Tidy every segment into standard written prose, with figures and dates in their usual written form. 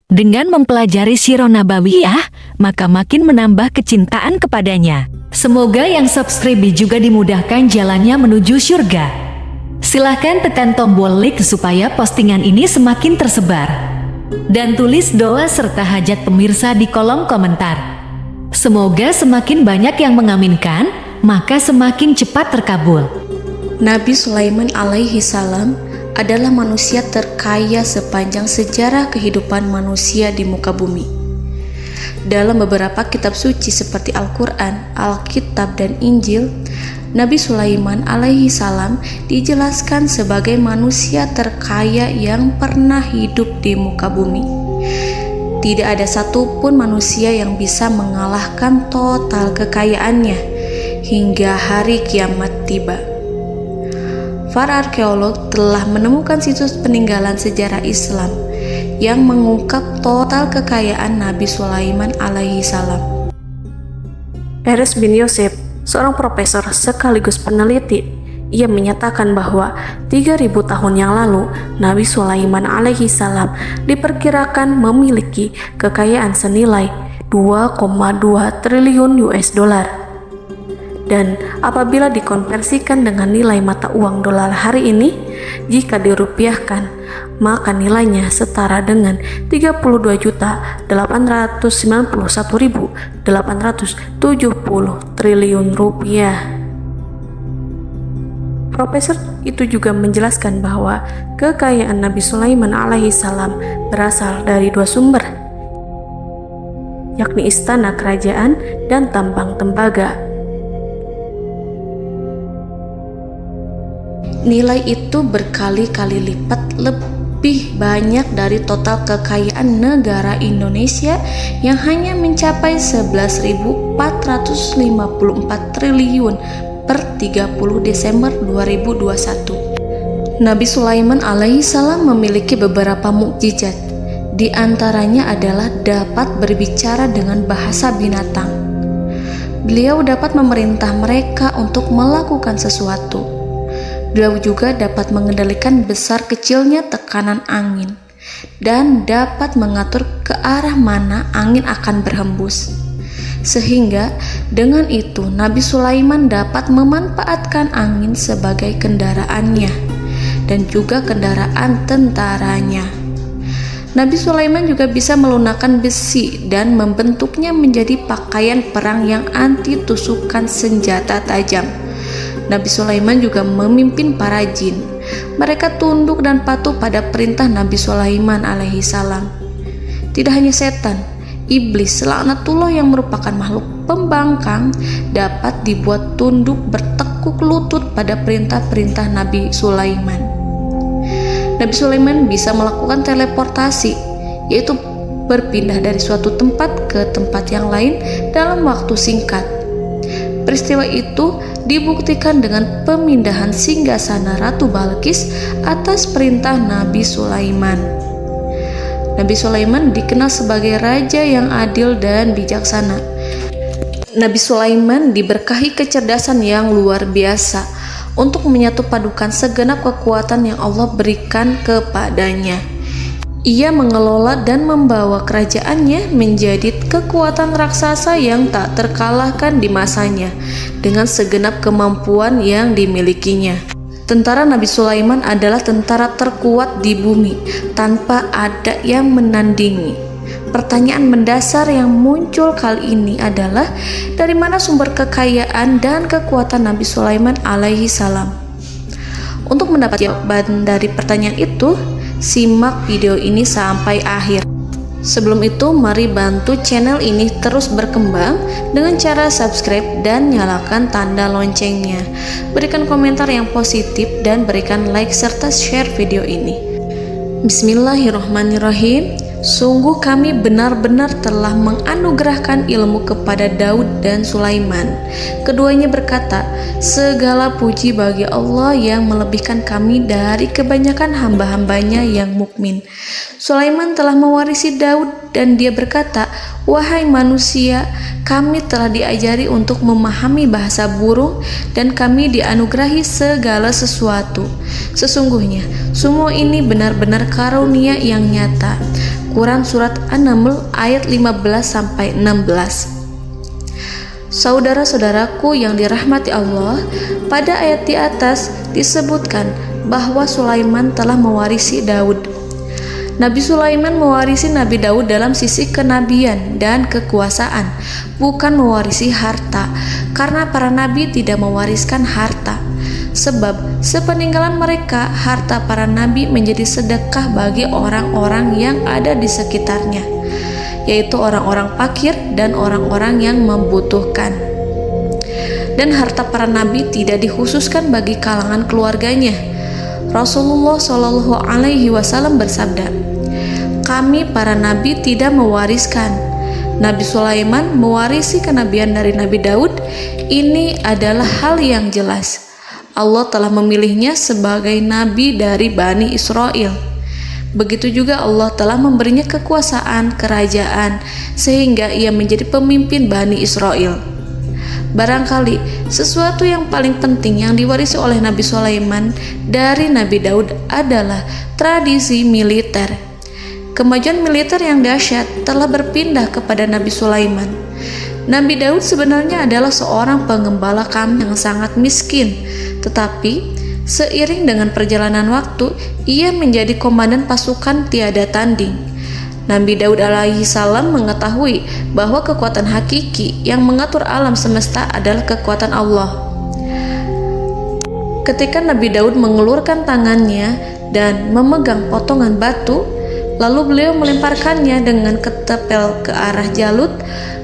Dengan mempelajari Sirah Nabawiyah, maka makin menambah kecintaan kepadanya. Semoga yang subscribe juga dimudahkan jalannya menuju surga. Silahkan tekan tombol like supaya postingan ini semakin tersebar. Dan tulis doa serta hajat pemirsa di kolom komentar. Semoga semakin banyak yang mengaminkan, maka semakin cepat terkabul. Nabi Sulaiman alaihi salam adalah manusia terkaya sepanjang sejarah kehidupan manusia di muka bumi. Dalam beberapa kitab suci seperti Al-Quran, Alkitab, dan Injil, Nabi Sulaiman alaihi salam dijelaskan sebagai manusia terkaya yang pernah hidup di muka bumi. Tidak ada satupun manusia yang bisa mengalahkan total kekayaannya hingga hari kiamat tiba. Para arkeolog telah menemukan situs peninggalan sejarah Islam yang mengungkap total kekayaan Nabi Sulaiman alaihi salam. Erez bin Yosef, seorang profesor sekaligus peneliti, ia menyatakan bahwa 3.000 tahun yang lalu Nabi Sulaiman alaihi salam diperkirakan memiliki kekayaan senilai 2,2 triliun US dollar. Dan apabila dikonversikan dengan nilai mata uang dolar hari ini, jika dirupiahkan, maka nilainya setara dengan 32.891.870 triliun rupiah. Profesor itu juga menjelaskan bahwa kekayaan Nabi Sulaiman alaihi salam berasal dari dua sumber, yakni istana kerajaan dan tambang tembaga. Nilai itu berkali-kali lipat lebih banyak dari total kekayaan negara Indonesia yang hanya mencapai 11.454 triliun per 30 Desember 2021. Nabi Sulaiman alaihi salam memiliki beberapa mukjizat. Di antaranya adalah dapat berbicara dengan bahasa binatang. Beliau dapat memerintah mereka untuk melakukan sesuatu. Beliau juga dapat mengendalikan besar kecilnya tekanan angin dan dapat mengatur ke arah mana angin akan berhembus. Sehingga dengan itu Nabi Sulaiman dapat memanfaatkan angin sebagai kendaraannya dan juga kendaraan tentaranya. Nabi Sulaiman juga bisa melunakkan besi dan membentuknya menjadi pakaian perang yang anti tusukan senjata tajam. Nabi Sulaiman juga memimpin para jin. Mereka tunduk dan patuh pada perintah Nabi Sulaiman alaihi salam. Tidak hanya setan, iblis laknatullah yang merupakan makhluk pembangkang dapat dibuat tunduk bertekuk lutut pada perintah-perintah Nabi Sulaiman. Nabi Sulaiman bisa melakukan teleportasi, yaitu berpindah dari suatu tempat ke tempat yang lain dalam waktu singkat. Peristiwa itu dibuktikan dengan pemindahan singgasana Ratu Balqis atas perintah Nabi Sulaiman. Nabi Sulaiman dikenal sebagai raja yang adil dan bijaksana. Nabi Sulaiman diberkahi kecerdasan yang luar biasa untuk menyatu padukan segenap kekuatan yang Allah berikan kepadanya. Ia mengelola dan membawa kerajaannya menjadi kekuatan raksasa yang tak terkalahkan di masanya dengan segenap kemampuan yang dimilikinya. Tentara Nabi Sulaiman adalah tentara terkuat di bumi tanpa ada yang menandingi. Pertanyaan mendasar yang muncul kali ini adalah dari mana sumber kekayaan dan kekuatan Nabi Sulaiman alaihi salam? Untuk mendapat jawaban dari pertanyaan itu, simak video ini sampai akhir. Sebelum itu, mari bantu channel ini terus berkembang dengan cara subscribe dan nyalakan tanda loncengnya. Berikan komentar yang positif dan berikan like serta share video ini. Bismillahirrahmanirrahim. Sungguh kami benar-benar telah menganugerahkan ilmu kepada Daud dan Sulaiman. Keduanya berkata, segala puji bagi Allah yang melebihkan kami dari kebanyakan hamba-hambanya yang mukmin. Sulaiman telah mewarisi Daud dan dia berkata, "Wahai manusia, kami telah diajari untuk memahami bahasa burung dan kami dianugerahi segala sesuatu. Sesungguhnya semua ini benar-benar karunia yang nyata." Quran Surat An-Naml ayat 15-16. Saudara-saudaraku yang dirahmati Allah, pada ayat di atas disebutkan bahwa Sulaiman telah mewarisi Daud. Nabi Sulaiman mewarisi Nabi Daud dalam sisi kenabian dan kekuasaan, bukan mewarisi harta, karena para nabi tidak mewariskan harta. Sebab sepeninggalan mereka, harta para nabi menjadi sedekah bagi orang-orang yang ada di sekitarnya, yaitu orang-orang fakir dan orang-orang yang membutuhkan. Dan harta para nabi tidak dikhususkan bagi kalangan keluarganya. Rasulullah Shallallahu Alaihi Wasallam bersabda, "Kami para nabi tidak mewariskan. Nabi Sulaiman mewarisi kenabian dari Nabi Daud. Ini adalah hal yang jelas. Allah telah memilihnya sebagai nabi dari Bani Israel. Begitu juga Allah telah memberinya kekuasaan kerajaan sehingga ia menjadi pemimpin Bani Israel." Barangkali sesuatu yang paling penting yang diwarisi oleh Nabi Sulaiman dari Nabi Daud adalah tradisi militer. Kemajuan militer yang dahsyat telah berpindah kepada Nabi Sulaiman. Nabi Daud sebenarnya adalah seorang pengembala kambing yang sangat miskin, tetapi seiring dengan perjalanan waktu, ia menjadi komandan pasukan tiada tanding. Nabi Daud alaihi salam mengetahui bahwa kekuatan hakiki yang mengatur alam semesta adalah kekuatan Allah. Ketika Nabi Daud mengulurkan tangannya dan memegang potongan batu, lalu beliau melemparkannya dengan ketepel ke arah Jalut,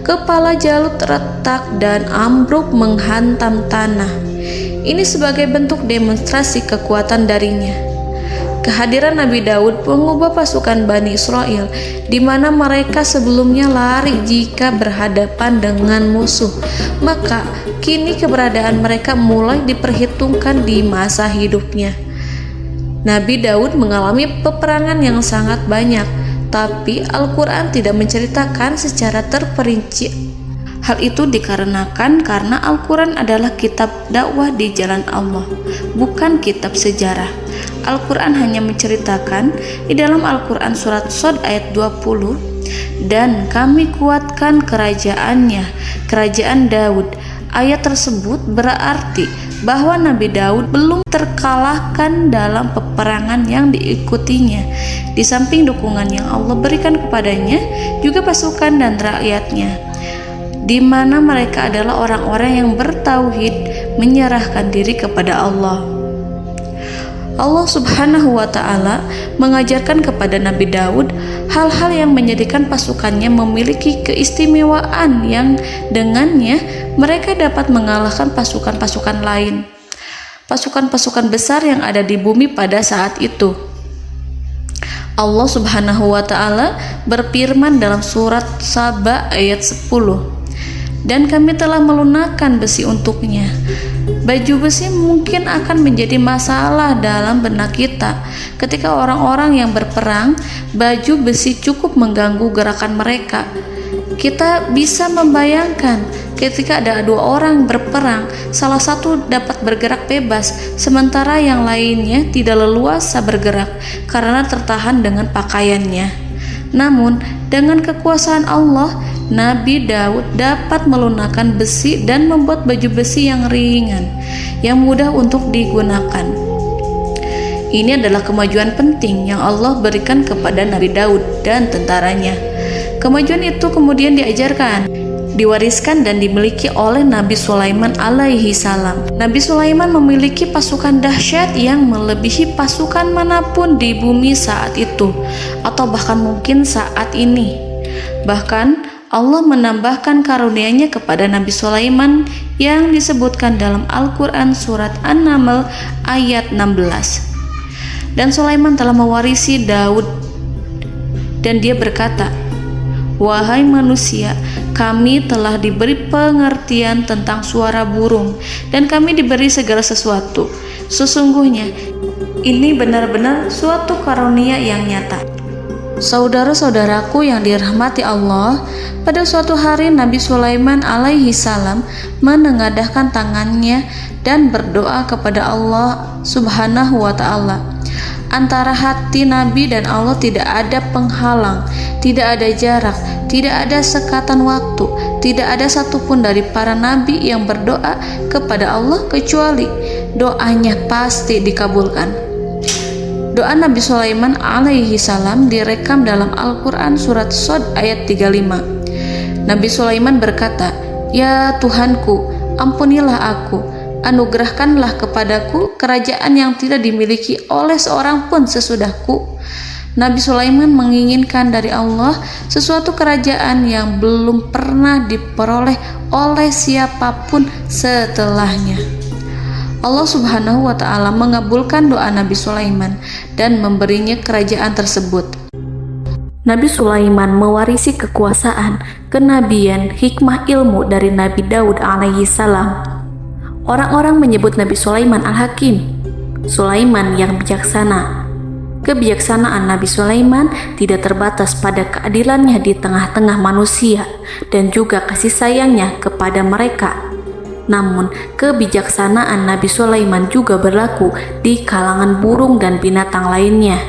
kepala Jalut retak dan ambruk menghantam tanah. Ini sebagai bentuk demonstrasi kekuatan darinya. Kehadiran Nabi Daud mengubah pasukan Bani Israel, di mana mereka sebelumnya lari jika berhadapan dengan musuh. Maka kini keberadaan mereka mulai diperhitungkan di masa hidupnya. Nabi Daud mengalami peperangan yang sangat banyak, tapi Al-Quran tidak menceritakan secara terperinci. Hal itu dikarenakan karena Al-Quran adalah kitab dakwah di jalan Allah, bukan kitab sejarah. Al-Quran hanya menceritakan di dalam Al-Quran surat Shad ayat 20, "Dan kami kuatkan kerajaannya, kerajaan Daud." Ayat tersebut berarti bahwa Nabi Daud belum terkalahkan dalam peperangan yang diikutinya. Di samping dukungan yang Allah berikan kepadanya, juga pasukan dan rakyatnya, di mana mereka adalah orang-orang yang bertauhid, menyerahkan diri kepada Allah. Allah Subhanahu wa Ta'ala mengajarkan kepada Nabi Daud hal-hal yang menjadikan pasukannya memiliki keistimewaan yang dengannya mereka dapat mengalahkan pasukan-pasukan lain, pasukan-pasukan besar yang ada di bumi pada saat itu. Allah Subhanahu wa Ta'ala berfirman dalam surat Saba ayat 10, "Dan kami telah melunakkan besi untuknya." Baju besi mungkin akan menjadi masalah dalam benak kita. Ketika orang-orang yang berperang, baju besi cukup mengganggu gerakan mereka. Kita bisa membayangkan ketika ada dua orang berperang, salah satu dapat bergerak bebas, sementara yang lainnya tidak leluasa bergerak karena tertahan dengan pakaiannya. Namun, dengan kekuasaan Allah, Nabi Daud dapat melunakkan besi dan membuat baju besi yang ringan, yang mudah untuk digunakan. Ini adalah kemajuan penting yang Allah berikan kepada Nabi Daud dan tentaranya. Kemajuan itu kemudian diajarkan, diwariskan dan dimiliki oleh Nabi Sulaiman alaihi salam. Nabi Sulaiman memiliki pasukan dahsyat yang melebihi pasukan manapun di bumi saat itu, atau bahkan mungkin saat ini. Bahkan Allah menambahkan karunia-Nya kepada Nabi Sulaiman yang disebutkan dalam Al-Quran surat An-Naml ayat 16. "Dan Sulaiman telah mewarisi Daud, dan dia berkata, 'Wahai manusia, kami telah diberi pengertian tentang suara burung, dan kami diberi segala sesuatu. Sesungguhnya, ini benar-benar suatu karunia yang nyata.'" Saudara-saudaraku yang dirahmati Allah, pada suatu hari Nabi Sulaiman alaihi salam menengadahkan tangannya dan berdoa kepada Allah Subhanahu wa ta'ala. Antara hati Nabi dan Allah tidak ada penghalang, tidak ada jarak, tidak ada sekatan waktu, tidak ada satupun dari para nabi yang berdoa kepada Allah kecuali doanya pasti dikabulkan. Doa Nabi Sulaiman alaihi salam direkam dalam Al-Quran surat Shad ayat 35. Nabi Sulaiman berkata, "Ya Tuhanku, ampunilah aku, anugerahkanlah kepadaku kerajaan yang tidak dimiliki oleh seorang pun sesudahku." Nabi Sulaiman menginginkan dari Allah sesuatu kerajaan yang belum pernah diperoleh oleh siapapun setelahnya. Allah Subhanahu wa ta'ala mengabulkan doa Nabi Sulaiman dan memberinya kerajaan tersebut. Nabi Sulaiman mewarisi kekuasaan, kenabian, hikmah ilmu dari Nabi Daud alaihi salam. Orang-orang menyebut Nabi Sulaiman Al-Hakim, Sulaiman yang bijaksana. Kebijaksanaan Nabi Sulaiman tidak terbatas pada keadilannya di tengah-tengah manusia dan juga kasih sayangnya kepada mereka. Namun, kebijaksanaan Nabi Sulaiman juga berlaku di kalangan burung dan binatang lainnya.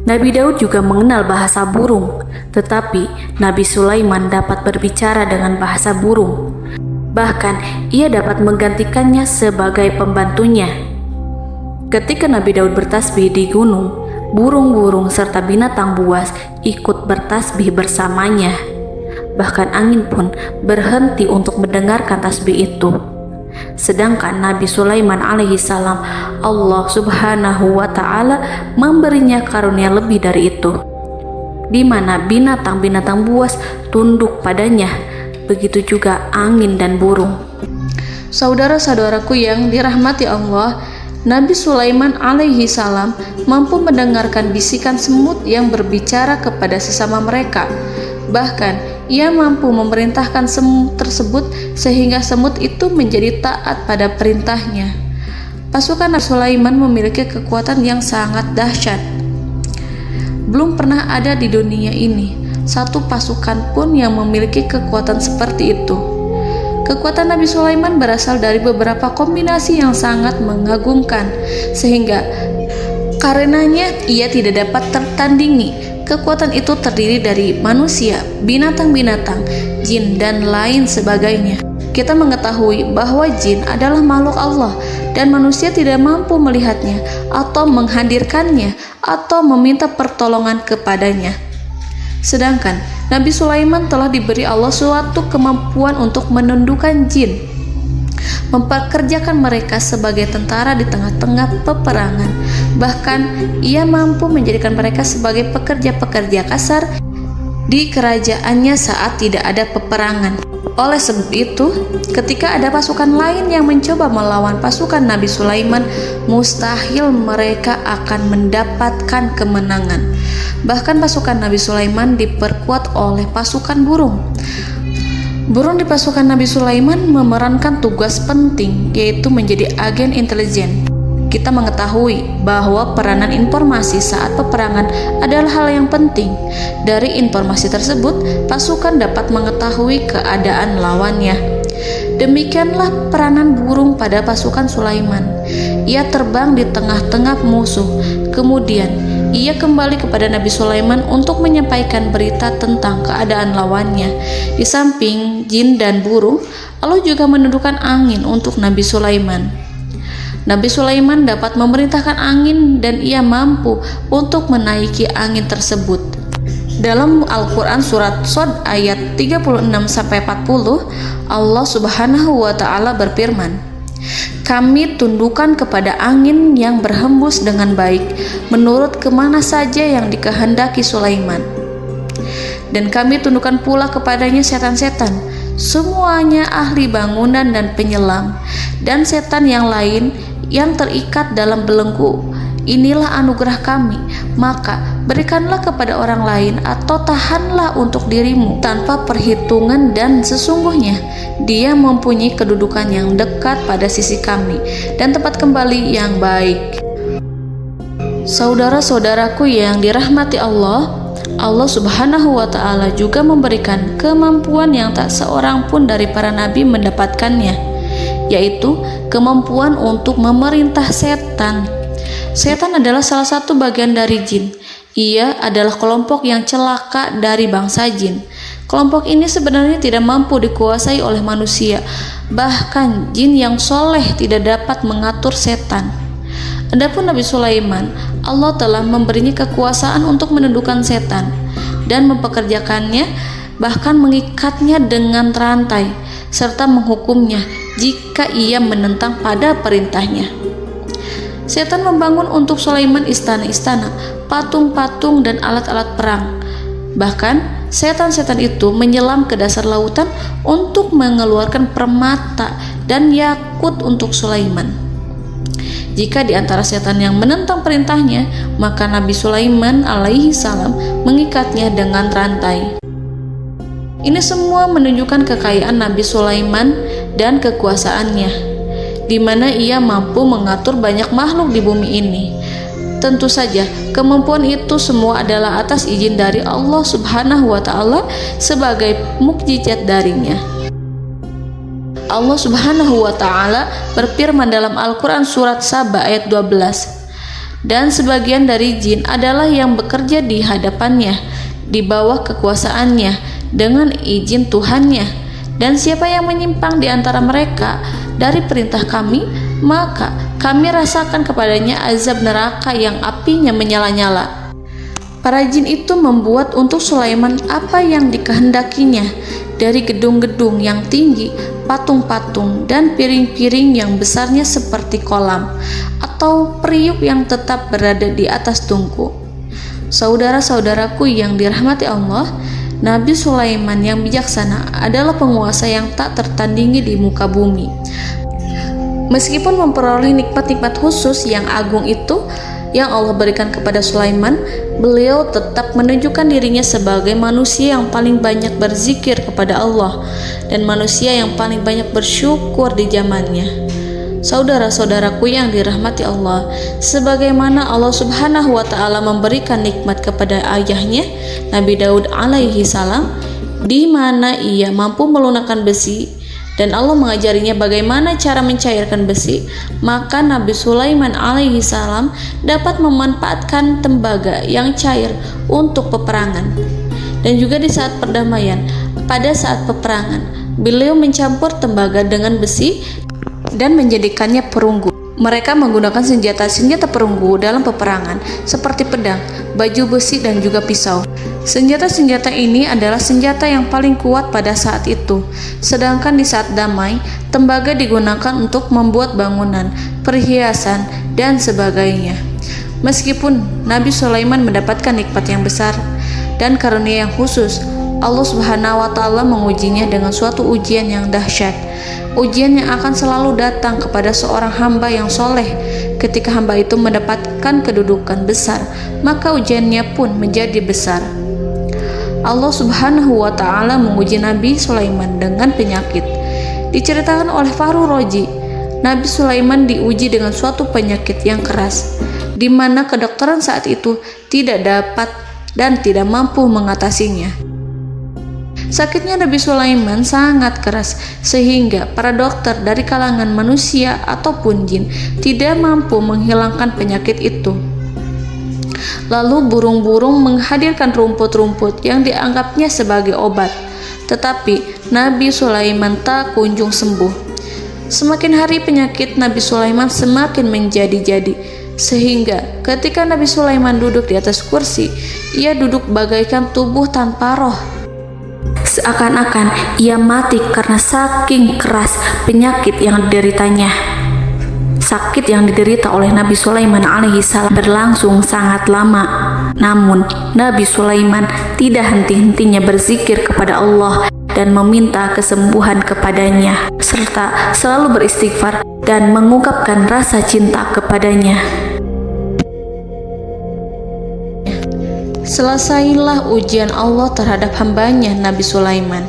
Nabi Daud juga mengenal bahasa burung, tetapi Nabi Sulaiman dapat berbicara dengan bahasa burung. Bahkan, ia dapat menggantikannya sebagai pembantunya. Ketika Nabi Daud bertasbih di gunung, burung-burung serta binatang buas ikut bertasbih bersamanya. Bahkan angin pun berhenti untuk mendengarkan tasbih itu. Sedangkan Nabi Sulaiman alaihi salam, Allah Subhanahu wa ta'ala memberinya karunia lebih dari itu, di mana binatang-binatang buas tunduk padanya, begitu juga angin dan burung. Saudara-saudaraku yang dirahmati Allah, Nabi Sulaiman alaihi salam mampu mendengarkan bisikan semut yang berbicara kepada sesama mereka. Bahkan ia mampu memerintahkan semut tersebut sehingga semut itu menjadi taat pada perintahnya. Pasukan Nabi Sulaiman memiliki kekuatan yang sangat dahsyat. Belum pernah ada di dunia ini satu pasukan pun yang memiliki kekuatan seperti itu. Kekuatan Nabi Sulaiman berasal dari beberapa kombinasi yang sangat mengagumkan, sehingga karenanya ia tidak dapat tertandingi. Kekuatan itu terdiri dari manusia, binatang-binatang, jin, dan lain sebagainya. Kita mengetahui bahwa jin adalah makhluk Allah dan manusia tidak mampu melihatnya atau menghadirkannya atau meminta pertolongan kepadanya. Sedangkan Nabi Sulaiman telah diberi Allah suatu kemampuan untuk menundukkan jin, mempekerjakan mereka sebagai tentara di tengah-tengah peperangan. Bahkan ia mampu menjadikan mereka sebagai pekerja-pekerja kasar di kerajaannya saat tidak ada peperangan. Oleh sebab itu, ketika ada pasukan lain yang mencoba melawan pasukan Nabi Sulaiman, mustahil mereka akan mendapatkan kemenangan. Bahkan pasukan Nabi Sulaiman diperkuat oleh pasukan burung. Burung di pasukan Nabi Sulaiman memerankan tugas penting, yaitu menjadi agen intelijen. Kita mengetahui bahwa peranan informasi saat peperangan adalah hal yang penting. Dari informasi tersebut, pasukan dapat mengetahui keadaan lawannya. Demikianlah peranan burung pada pasukan Sulaiman. Ia terbang di tengah-tengah musuh. Kemudian, ia kembali kepada Nabi Sulaiman untuk menyampaikan berita tentang keadaan lawannya. Di samping jin dan burung, Allah juga menundukkan angin untuk Nabi Sulaiman. Nabi Sulaiman dapat memerintahkan angin dan ia mampu untuk menaiki angin tersebut. Dalam Al-Quran surat Shad ayat 36-40, Allah Subhanahu wa ta'ala berfirman, "Kami tundukkan kepada angin yang berhembus dengan baik menurut kemana saja yang dikehendaki Sulaiman. Dan kami tundukkan pula kepadanya setan-setan, semuanya ahli bangunan dan penyelam, dan setan yang lain yang terikat dalam belenggu. Inilah anugerah kami, maka berikanlah kepada orang lain atau tahanlah untuk dirimu tanpa perhitungan, dan sesungguhnya dia mempunyai kedudukan yang dekat pada sisi kami dan tempat kembali yang baik." Saudara-saudaraku yang dirahmati Allah, Allah Subhanahu wa Ta'ala juga memberikan kemampuan yang tak seorang pun dari para nabi mendapatkannya, yaitu kemampuan untuk memerintah setan. Setan adalah salah satu bagian dari jin. Ia adalah kelompok yang celaka dari bangsa jin. Kelompok ini sebenarnya tidak mampu dikuasai oleh manusia. Bahkan jin yang soleh tidak dapat mengatur setan. Adapun Nabi Sulaiman, Allah telah memberinya kekuasaan untuk menundukkan setan dan mempekerjakannya, bahkan mengikatnya dengan rantai serta menghukumnya jika ia menentang pada perintahnya. Setan membangun untuk Sulaiman istana-istana, patung-patung dan alat-alat perang. Bahkan setan-setan itu menyelam ke dasar lautan untuk mengeluarkan permata dan yakut untuk Sulaiman. Jika di antara setan yang menentang perintahnya, maka Nabi Sulaiman alaihi salam mengikatnya dengan rantai. Ini semua menunjukkan kekayaan Nabi Sulaiman dan kekuasaannya, di mana ia mampu mengatur banyak makhluk di bumi ini. Tentu saja, kemampuan itu semua adalah atas izin dari Allah Subhanahu wa Ta'ala sebagai mukjizat darinya. Allah Subhanahu wa Ta'ala berfirman dalam Al-Quran surat Saba ayat 12, dan sebagian dari jin adalah yang bekerja di hadapannya di bawah kekuasaannya dengan izin Tuhannya, dan siapa yang menyimpang di antara mereka dari perintah kami, maka kami rasakan kepadanya azab neraka yang apinya menyala-nyala. Para jin itu membuat untuk Sulaiman apa yang dikehendakinya, dari gedung-gedung yang tinggi, patung-patung, dan piring-piring yang besarnya seperti kolam, atau periuk yang tetap berada di atas tungku. Saudara-saudaraku yang dirahmati Allah, Nabi Sulaiman yang bijaksana adalah penguasa yang tak tertandingi di muka bumi. Meskipun memperoleh nikmat-nikmat khusus yang agung itu yang Allah berikan kepada Sulaiman, beliau tetap menunjukkan dirinya sebagai manusia yang paling banyak berzikir kepada Allah dan manusia yang paling banyak bersyukur di zamannya. Saudara-saudaraku yang dirahmati Allah, sebagaimana Allah Subhanahu wa Ta'ala memberikan nikmat kepada ayahnya Nabi Daud alaihi salam, di mana ia mampu melunakkan besi, dan Allah mengajarinya bagaimana cara mencairkan besi, maka Nabi Sulaiman alaihi salam dapat memanfaatkan tembaga yang cair untuk peperangan. Dan juga di saat perdamaian, pada saat peperangan, beliau mencampur tembaga dengan besi dan menjadikannya perunggu. Mereka menggunakan senjata-senjata perunggu dalam peperangan seperti pedang, baju besi, dan juga pisau. Senjata-senjata ini adalah senjata yang paling kuat pada saat itu. Sedangkan di saat damai, tembaga digunakan untuk membuat bangunan, perhiasan, dan sebagainya. Meskipun Nabi Sulaiman mendapatkan nikmat yang besar dan karunia yang khusus, Allah Subhanahu wa Ta'ala mengujinya dengan suatu ujian yang dahsyat. Ujian yang akan selalu datang kepada seorang hamba yang soleh. Ketika hamba itu mendapatkan kedudukan besar, maka ujiannya pun menjadi besar. Allah Subhanahu wa Ta'ala menguji Nabi Sulaiman dengan penyakit. Diceritakan oleh Fahru Roji, Nabi Sulaiman diuji dengan suatu penyakit yang keras, di mana kedokteran saat itu tidak dapat dan tidak mampu mengatasinya. Sakitnya Nabi Sulaiman sangat keras sehingga para dokter dari kalangan manusia ataupun jin tidak mampu menghilangkan penyakit itu. Lalu burung-burung menghadirkan rumput-rumput yang dianggapnya sebagai obat, tetapi Nabi Sulaiman tak kunjung sembuh. Semakin hari penyakit Nabi Sulaiman semakin menjadi-jadi, sehingga ketika Nabi Sulaiman duduk di atas kursi, ia duduk bagaikan tubuh tanpa roh. Seakan-akan ia mati karena saking keras penyakit yang dideritanya. Sakit yang diderita oleh Nabi Sulaiman alaihi salam berlangsung sangat lama. Namun Nabi Sulaiman tidak henti-hentinya berzikir kepada Allah dan meminta kesembuhan kepadanya, serta selalu beristighfar dan mengungkapkan rasa cinta kepadanya. Selesailah ujian Allah terhadap hambanya Nabi Sulaiman.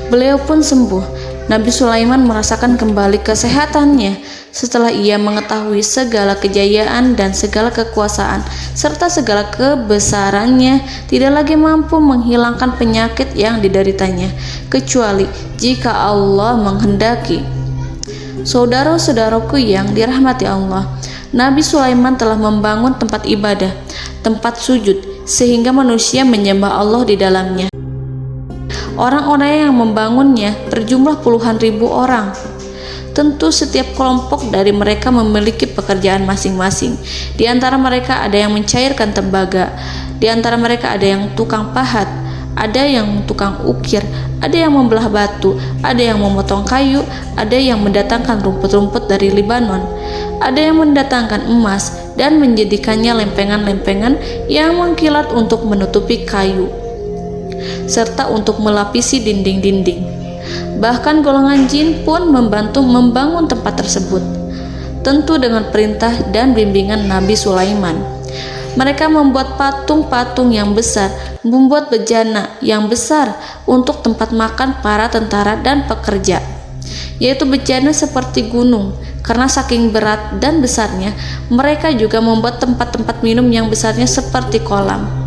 Beliau pun sembuh Nabi Sulaiman merasakan kembali kesehatannya setelah ia mengetahui segala kejayaan dan segala kekuasaan serta segala kebesarannya tidak lagi mampu menghilangkan penyakit yang dideritanya kecuali jika Allah menghendaki. Saudara-saudaraku yang dirahmati Allah, Nabi Sulaiman telah membangun tempat ibadah, tempat sujud, sehingga manusia menyembah Allah di dalamnya. Orang-orang yang membangunnya berjumlah puluhan ribu orang. Tentu setiap kelompok dari mereka memiliki pekerjaan masing-masing. Di antara mereka ada yang mencairkan tembaga, di antara mereka ada yang tukang pahat, ada yang tukang ukir, ada yang membelah batu, ada yang memotong kayu, ada yang mendatangkan rumput-rumput dari Libanon, ada yang mendatangkan emas dan menjadikannya lempengan-lempengan yang mengkilat untuk menutupi kayu serta untuk melapisi dinding-dinding. Bahkan golongan jin pun membantu membangun tempat tersebut, tentu dengan perintah dan bimbingan Nabi Sulaiman. Mereka membuat patung-patung yang besar, membuat bejana yang besar untuk tempat makan para tentara dan pekerja, yaitu bejana seperti gunung. Karena saking berat dan besarnya, mereka juga membuat tempat-tempat minum yang besarnya seperti kolam.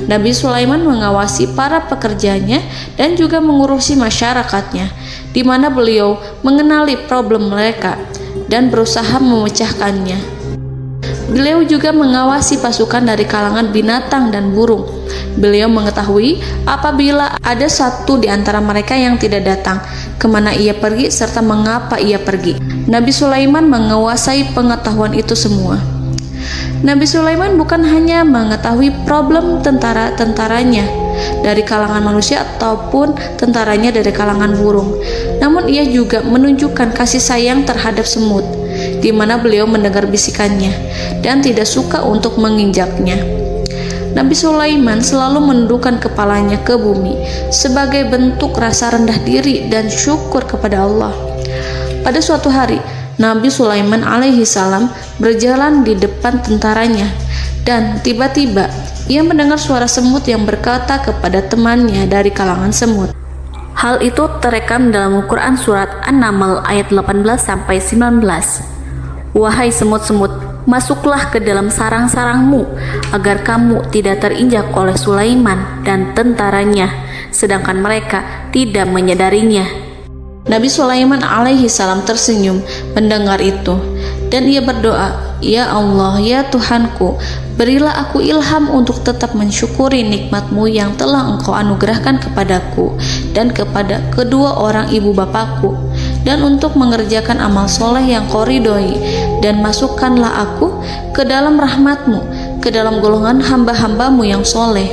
Nabi Sulaiman mengawasi para pekerjanya dan juga mengurusi masyarakatnya, di mana beliau mengenali problem mereka dan berusaha memecahkannya. Beliau juga mengawasi pasukan dari kalangan binatang dan burung. Beliau mengetahui apabila ada satu di antara mereka yang tidak datang, kemana ia pergi serta mengapa ia pergi. Nabi Sulaiman menguasai pengetahuan itu semua. Nabi Sulaiman bukan hanya mengetahui problem tentara-tentaranya dari kalangan manusia ataupun tentaranya dari kalangan burung, namun ia juga menunjukkan kasih sayang terhadap semut, di mana beliau mendengar bisikannya dan tidak suka untuk menginjaknya. Nabi Sulaiman selalu menundukkan kepalanya ke bumi sebagai bentuk rasa rendah diri dan syukur kepada Allah. Pada suatu hari, Nabi Sulaiman alaihi salam berjalan di depan tentaranya dan tiba-tiba ia mendengar suara semut yang berkata kepada temannya dari kalangan semut. Hal itu terekam dalam Al-Quran surat An-Naml ayat 18-19. Wahai semut-semut, masuklah ke dalam sarang-sarangmu agar kamu tidak terinjak oleh Sulaiman dan tentaranya, sedangkan mereka tidak menyadarinya. Nabi Sulaiman alaihi salam tersenyum mendengar itu dan ia berdoa, "Ya Allah, ya Tuhanku, berilah aku ilham untuk tetap mensyukuri nikmat-Mu yang telah Engkau anugerahkan kepadaku dan kepada kedua orang ibu bapakku, dan untuk mengerjakan amal soleh yang Kau ridhoi, dan masukkanlah aku ke dalam rahmat-Mu, ke dalam golongan hamba-hamba-Mu yang soleh."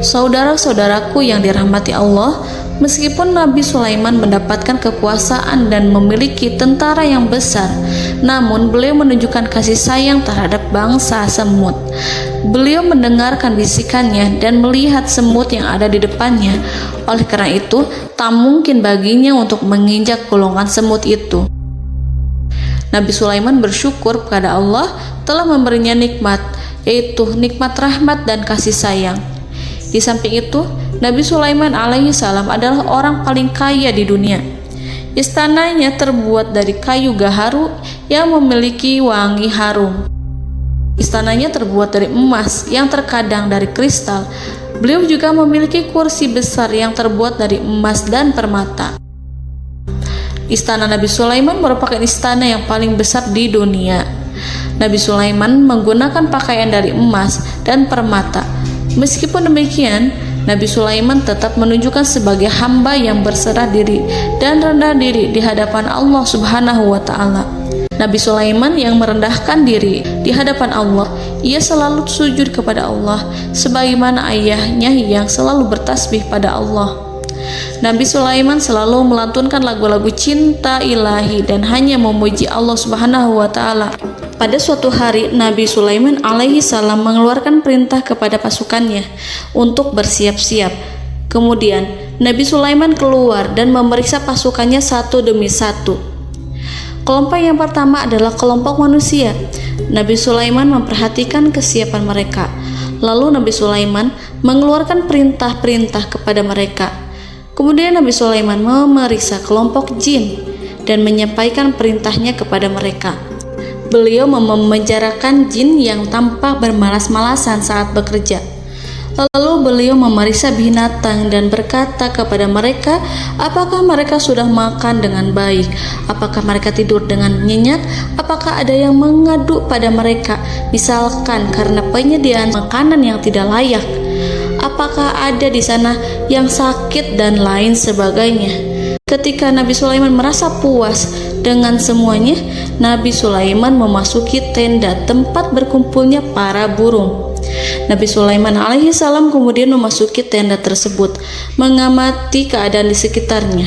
Saudara-saudaraku yang dirahmati Allah, meskipun Nabi Sulaiman mendapatkan kekuasaan dan memiliki tentara yang besar, namun beliau menunjukkan kasih sayang terhadap bangsa semut. Beliau mendengarkan bisikannya dan melihat semut yang ada di depannya. Oleh karena itu, tak mungkin baginya untuk menginjak golongan semut itu. Nabi Sulaiman bersyukur kepada Allah telah memberinya nikmat, yaitu nikmat rahmat dan kasih sayang. Di samping itu, Nabi Sulaiman alaihi salam adalah orang paling kaya di dunia. Istananya terbuat dari kayu gaharu yang memiliki wangi harum. Istananya terbuat dari emas yang terkadang dari kristal. Beliau juga memiliki kursi besar yang terbuat dari emas dan permata. Istana Nabi Sulaiman merupakan istana yang paling besar di dunia. Nabi Sulaiman menggunakan pakaian dari emas dan permata. Meskipun demikian, Nabi Sulaiman tetap menunjukkan sebagai hamba yang berserah diri dan rendah diri di hadapan Allah Subhanahu wa Ta'ala. Nabi Sulaiman yang merendahkan diri di hadapan Allah, ia selalu sujud kepada Allah sebagaimana ayahnya yang selalu bertasbih pada Allah. Nabi Sulaiman selalu melantunkan lagu-lagu cinta ilahi dan hanya memuji Allah Subhanahu wa Ta'ala. Pada suatu hari, Nabi Sulaiman alaihi salam mengeluarkan perintah kepada pasukannya untuk bersiap-siap. Kemudian, Nabi Sulaiman keluar dan memeriksa pasukannya satu demi satu. Kelompok yang pertama adalah kelompok manusia. Nabi Sulaiman memperhatikan kesiapan mereka. Lalu Nabi Sulaiman mengeluarkan perintah-perintah kepada mereka. Kemudian Nabi Sulaiman memeriksa kelompok jin dan menyampaikan perintahnya kepada mereka. Beliau memenjarakan jin yang tampak bermalas-malasan saat bekerja. Lalu beliau memeriksa binatang dan berkata kepada mereka, apakah mereka sudah makan dengan baik? Apakah mereka tidur dengan nyenyak? Apakah ada yang mengadu pada mereka, misalkan karena penyediaan makanan yang tidak layak? Apakah ada di sana yang sakit dan lain sebagainya? Ketika Nabi Sulaiman merasa puas dengan semuanya, Nabi Sulaiman memasuki tenda tempat berkumpulnya para burung. Nabi Sulaiman alaihissalam kemudian memasuki tenda tersebut, mengamati keadaan di sekitarnya,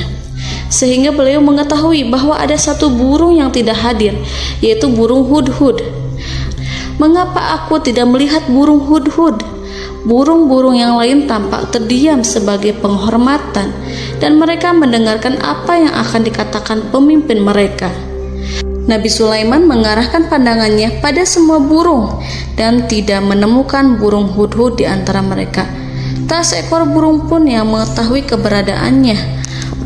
sehingga beliau mengetahui bahwa ada satu burung yang tidak hadir, yaitu burung hudhud. Mengapa aku tidak melihat burung hudhud? Burung-burung yang lain tampak terdiam sebagai penghormatan, dan mereka mendengarkan apa yang akan dikatakan pemimpin mereka. Nabi Sulaiman mengarahkan pandangannya pada semua burung dan tidak menemukan burung hudhud di antara mereka. Tak seekor burung pun yang mengetahui keberadaannya.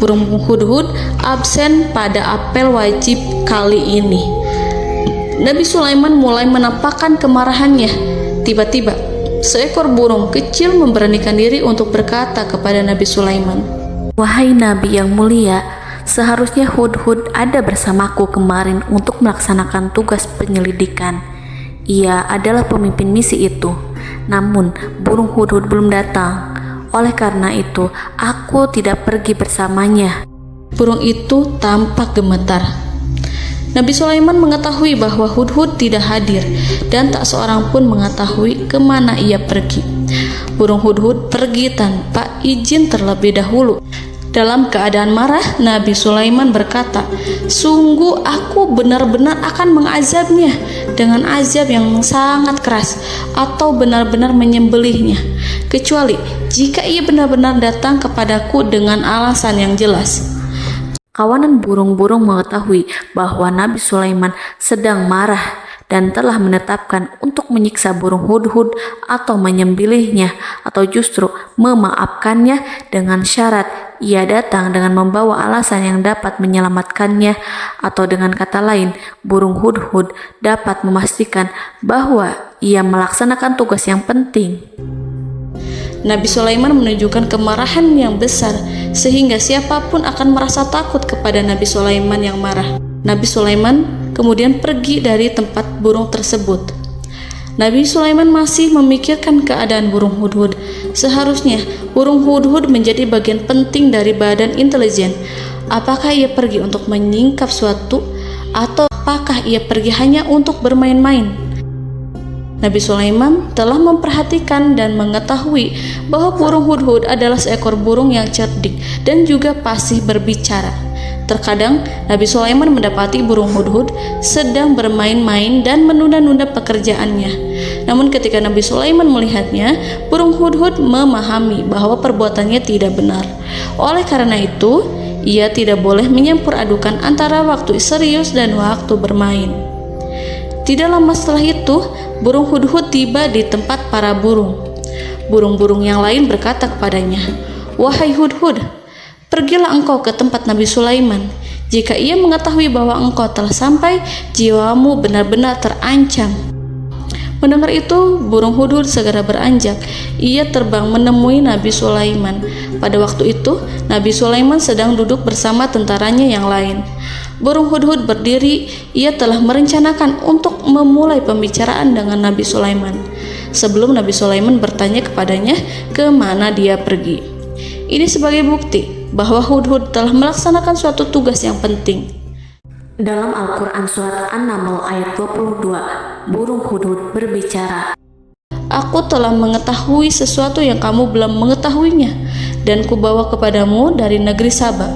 Burung hudhud absen pada apel wajib kali ini. Nabi Sulaiman mulai menampakkan kemarahannya. Tiba-tiba, seekor burung kecil memberanikan diri untuk berkata kepada Nabi Sulaiman, Wahai Nabi yang mulia, seharusnya Hudhud ada bersamaku kemarin untuk melaksanakan tugas penyelidikan. Ia adalah pemimpin misi itu. Namun, burung Hudhud belum datang. Oleh karena itu, aku tidak pergi bersamanya. Burung itu tampak gemetar. Nabi Sulaiman mengetahui bahwa Hudhud tidak hadir dan tak seorang pun mengetahui kemana ia pergi. Burung hudhud pergi tanpa izin terlebih dahulu. Dalam keadaan marah, Nabi Sulaiman berkata, "Sungguh aku benar-benar akan mengazabnya dengan azab yang sangat keras atau benar-benar menyembelihnya, kecuali jika ia benar-benar datang kepadaku dengan alasan yang jelas." Kawanan burung-burung mengetahui bahwa Nabi Sulaiman sedang marah dan telah menetapkan untuk menyiksa burung hudhud atau menyembelihnya atau justru memaafkannya dengan syarat ia datang dengan membawa alasan yang dapat menyelamatkannya, atau dengan kata lain, burung hudhud dapat memastikan bahwa ia melaksanakan tugas yang penting. Nabi Sulaiman menunjukkan kemarahan yang besar sehingga siapapun akan merasa takut kepada Nabi Sulaiman yang marah. Nabi Sulaiman kemudian pergi dari tempat burung tersebut. Nabi Sulaiman masih memikirkan keadaan burung hudhud. Seharusnya burung hudhud menjadi bagian penting dari badan intelijen. Apakah ia pergi untuk menyingkap suatu, atau apakah ia pergi hanya untuk bermain-main? Nabi Sulaiman telah memperhatikan dan mengetahui bahwa burung hudhud adalah seekor burung yang cerdik dan juga fasih berbicara. Terkadang Nabi Sulaiman mendapati burung hudhud sedang bermain-main dan menunda-nunda pekerjaannya. Namun ketika Nabi Sulaiman melihatnya, burung hudhud memahami bahwa perbuatannya tidak benar. Oleh karena itu, ia tidak boleh menyampur adukan antara waktu serius dan waktu bermain. Tidak lama setelah itu, burung hudhud tiba di tempat para burung. Burung-burung yang lain berkata kepadanya, "Wahai hudhud, pergilah engkau ke tempat Nabi Sulaiman. Jika ia mengetahui bahwa engkau telah sampai, jiwamu benar-benar terancam." Mendengar itu, burung hudhud segera beranjak. Ia terbang menemui Nabi Sulaiman. Pada waktu itu, Nabi Sulaiman sedang duduk bersama tentaranya yang lain. Burung hudhud berdiri. Ia telah merencanakan untuk memulai pembicaraan dengan Nabi Sulaiman sebelum Nabi Sulaiman bertanya kepadanya kemana dia pergi. Ini sebagai bukti bahwa hudhud telah melaksanakan suatu tugas yang penting. Dalam Al-Quran Surat An-Naml ayat 22, burung hudhud berbicara, "Aku telah mengetahui sesuatu yang kamu belum mengetahuinya, dan kubawa kepadamu dari negeri Saba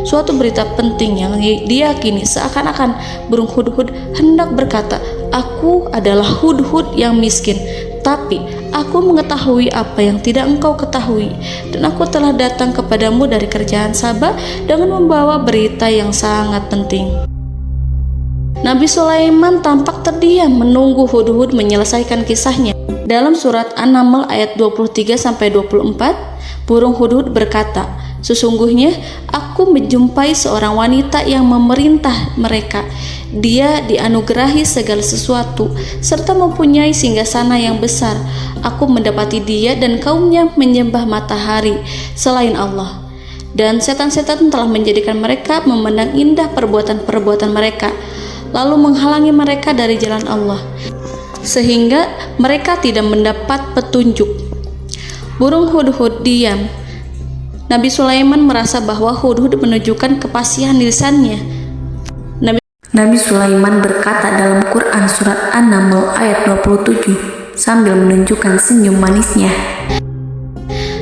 suatu berita penting yang diyakini seakan-akan burung hudhud hendak berkata, 'Aku adalah hudhud yang miskin, tapi aku mengetahui apa yang tidak engkau ketahui, dan aku telah datang kepadamu dari kerajaan Saba dengan membawa berita yang sangat penting.'" Nabi Sulaiman tampak terdiam menunggu hudhud menyelesaikan kisahnya. Dalam surat An-Naml ayat 23-24, burung hudhud berkata, Sesungguhnya aku menjumpai seorang wanita yang memerintah mereka. Dia dianugerahi segala sesuatu serta mempunyai singgasana yang besar. Aku mendapati dia dan kaumnya menyembah matahari selain Allah, dan setan-setan telah menjadikan mereka memandang indah perbuatan-perbuatan mereka, lalu menghalangi mereka dari jalan Allah, sehingga mereka tidak mendapat petunjuk. Burung hudhud diam. Nabi Sulaiman merasa bahwa hudhud menunjukkan kepasihan lisannya. Nabi Sulaiman berkata dalam Quran surat An-Naml ayat 27 sambil menunjukkan senyum manisnya.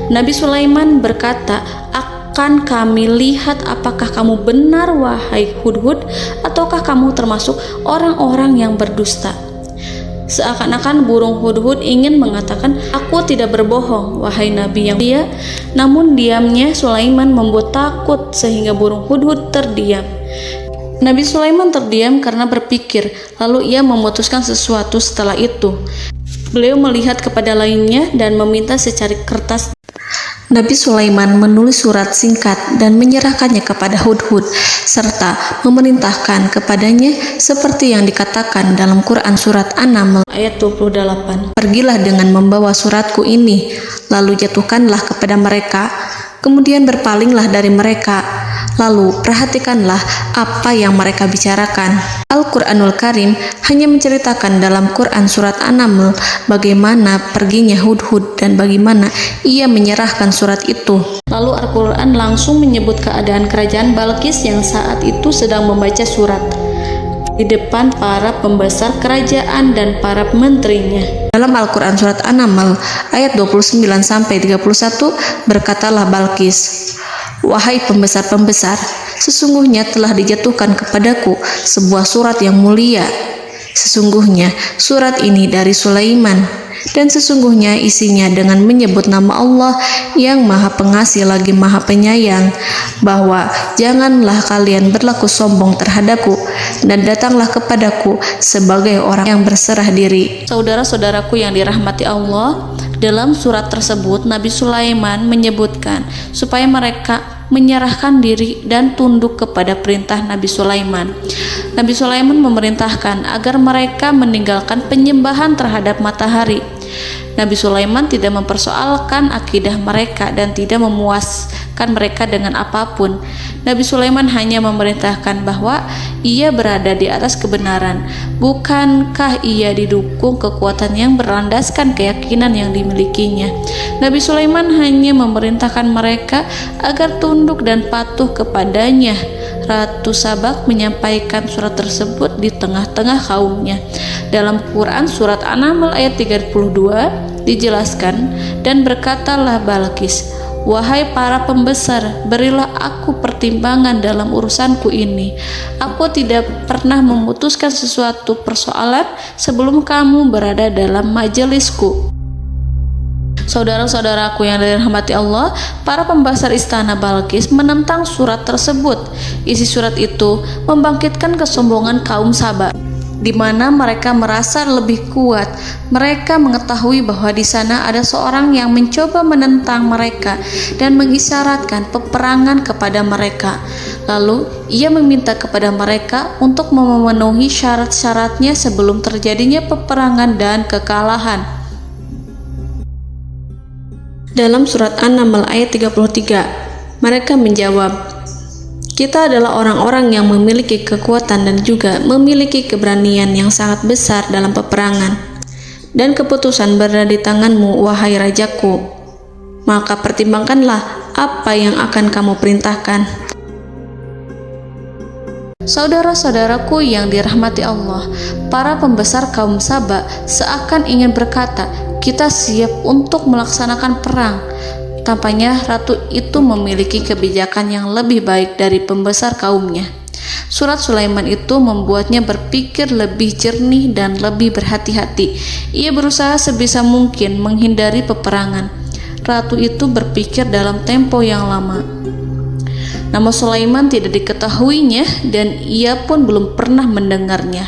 Nabi Sulaiman berkata, "Akan kami lihat apakah kamu benar wahai hudhud, ataukah kamu termasuk orang-orang yang berdusta." Seakan-akan burung hudhud ingin mengatakan, "Aku tidak berbohong, wahai Nabi yang mulia." Namun diamnya Sulaiman membuat takut sehingga burung hudhud terdiam. Nabi Sulaiman terdiam karena berpikir, lalu ia memutuskan sesuatu setelah itu. Beliau melihat kepada lainnya dan meminta secari kertas. Nabi Sulaiman menulis surat singkat dan menyerahkannya kepada hudhud, serta memerintahkan kepadanya seperti yang dikatakan dalam Quran surat An-Naml ayat 28. "Pergilah dengan membawa suratku ini, lalu jatuhkanlah kepada mereka, kemudian berpalinglah dari mereka, lalu perhatikanlah apa yang mereka bicarakan." Al-Quranul Karim hanya menceritakan dalam Quran surat An-Naml bagaimana perginya hudhud dan bagaimana ia menyerahkan surat itu. Lalu Al-Quran langsung menyebut keadaan kerajaan Balqis yang saat itu sedang membaca surat di depan para pembesar kerajaan dan para menterinya. Dalam Al-Quran surat An-Naml ayat 29-31 berkatalah Balqis, "Wahai pembesar-pembesar, sesungguhnya telah dijatuhkan kepadaku sebuah surat yang mulia. Sesungguhnya surat ini dari Sulaiman, dan sesungguhnya isinya dengan menyebut nama Allah yang Maha Pengasih lagi Maha Penyayang, bahwa janganlah kalian berlaku sombong terhadapku, dan datanglah kepadaku sebagai orang yang berserah diri." Saudara-saudaraku yang dirahmati Allah, dalam surat tersebut Nabi Sulaiman menyebutkan supaya mereka menyerahkan diri dan tunduk kepada perintah Nabi Sulaiman. Nabi Sulaiman memerintahkan agar mereka meninggalkan penyembahan terhadap matahari. Nabi Sulaiman tidak mempersoalkan akidah mereka dan tidak memuaskan mereka dengan apapun. Nabi Sulaiman hanya memerintahkan bahwa ia berada di atas kebenaran. Bukankah ia didukung kekuatan yang berlandaskan keyakinan yang dimilikinya? Nabi Sulaiman hanya memerintahkan mereka agar tunduk dan patuh kepadanya. Ratu Sabak menyampaikan surat tersebut di tengah-tengah kaumnya. Dalam Quran surat An-Naml ayat 32 dijelaskan, "Dan berkatalah Balqis, wahai para pembesar, berilah aku pertimbangan dalam urusanku ini. Aku tidak pernah memutuskan sesuatu persoalan sebelum kamu berada dalam majelisku." Saudara-saudaraku yang dirahmati Allah, para pembesar istana Balqis menentang surat tersebut. Isi surat itu membangkitkan kesombongan kaum Sabak, di mana mereka merasa lebih kuat. Mereka mengetahui bahwa di sana ada seorang yang mencoba menentang mereka dan mengisyaratkan peperangan kepada mereka. Lalu ia meminta kepada mereka untuk memenuhi syarat-syaratnya sebelum terjadinya peperangan dan kekalahan. Dalam surat An-Naml ayat 33, mereka menjawab, "Kita adalah orang-orang yang memiliki kekuatan dan juga memiliki keberanian yang sangat besar dalam peperangan. Dan keputusan berada di tanganmu, wahai rajaku. Maka pertimbangkanlah apa yang akan kamu perintahkan." Saudara-saudaraku yang dirahmati Allah, para pembesar kaum Sabak seakan ingin berkata, "Kita siap untuk melaksanakan perang." Tampaknya ratu itu memiliki kebijakan yang lebih baik dari pembesar kaumnya. Surat Sulaiman itu membuatnya berpikir lebih jernih dan lebih berhati-hati. Ia berusaha sebisa mungkin menghindari peperangan. Ratu itu berpikir dalam tempo yang lama. Nama Sulaiman tidak diketahuinya dan ia pun belum pernah mendengarnya.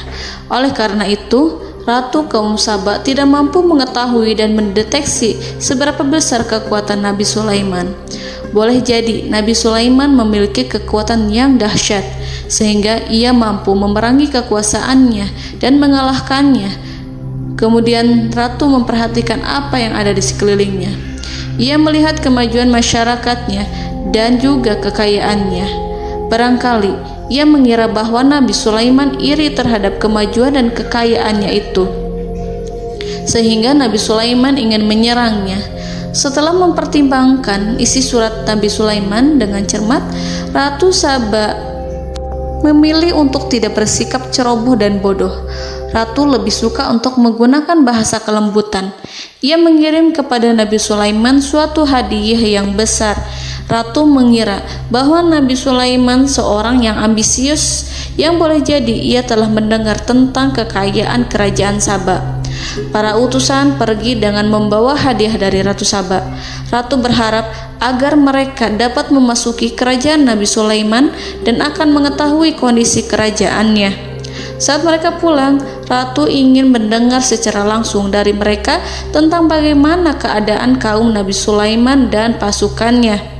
Oleh karena itu, Ratu kaum Sabak tidak mampu mengetahui dan mendeteksi seberapa besar kekuatan Nabi Sulaiman. boleh jadi Nabi Sulaiman memiliki kekuatan yang dahsyat, sehingga ia mampu memerangi kekuasaannya dan mengalahkannya. Kemudian ratu memperhatikan apa yang ada di sekelilingnya. Ia melihat kemajuan masyarakatnya dan juga kekayaannya. Barangkali ia mengira bahwa Nabi Sulaiman iri terhadap kemajuan dan kekayaannya itu, sehingga Nabi Sulaiman ingin menyerangnya. Setelah mempertimbangkan isi surat Nabi Sulaiman dengan cermat, Ratu Saba memilih untuk tidak bersikap ceroboh dan bodoh. Ratu lebih suka untuk menggunakan bahasa kelembutan. Ia mengirim kepada Nabi Sulaiman suatu hadiah yang besar. Ratu mengira bahwa Nabi Sulaiman seorang yang ambisius, yang boleh jadi ia telah mendengar tentang kekayaan kerajaan Saba. Para utusan pergi dengan membawa hadiah dari Ratu Saba. Ratu berharap agar mereka dapat memasuki kerajaan Nabi Sulaiman dan akan mengetahui kondisi kerajaannya. Saat mereka pulang, Ratu ingin mendengar secara langsung dari mereka tentang bagaimana keadaan kaum Nabi Sulaiman dan pasukannya.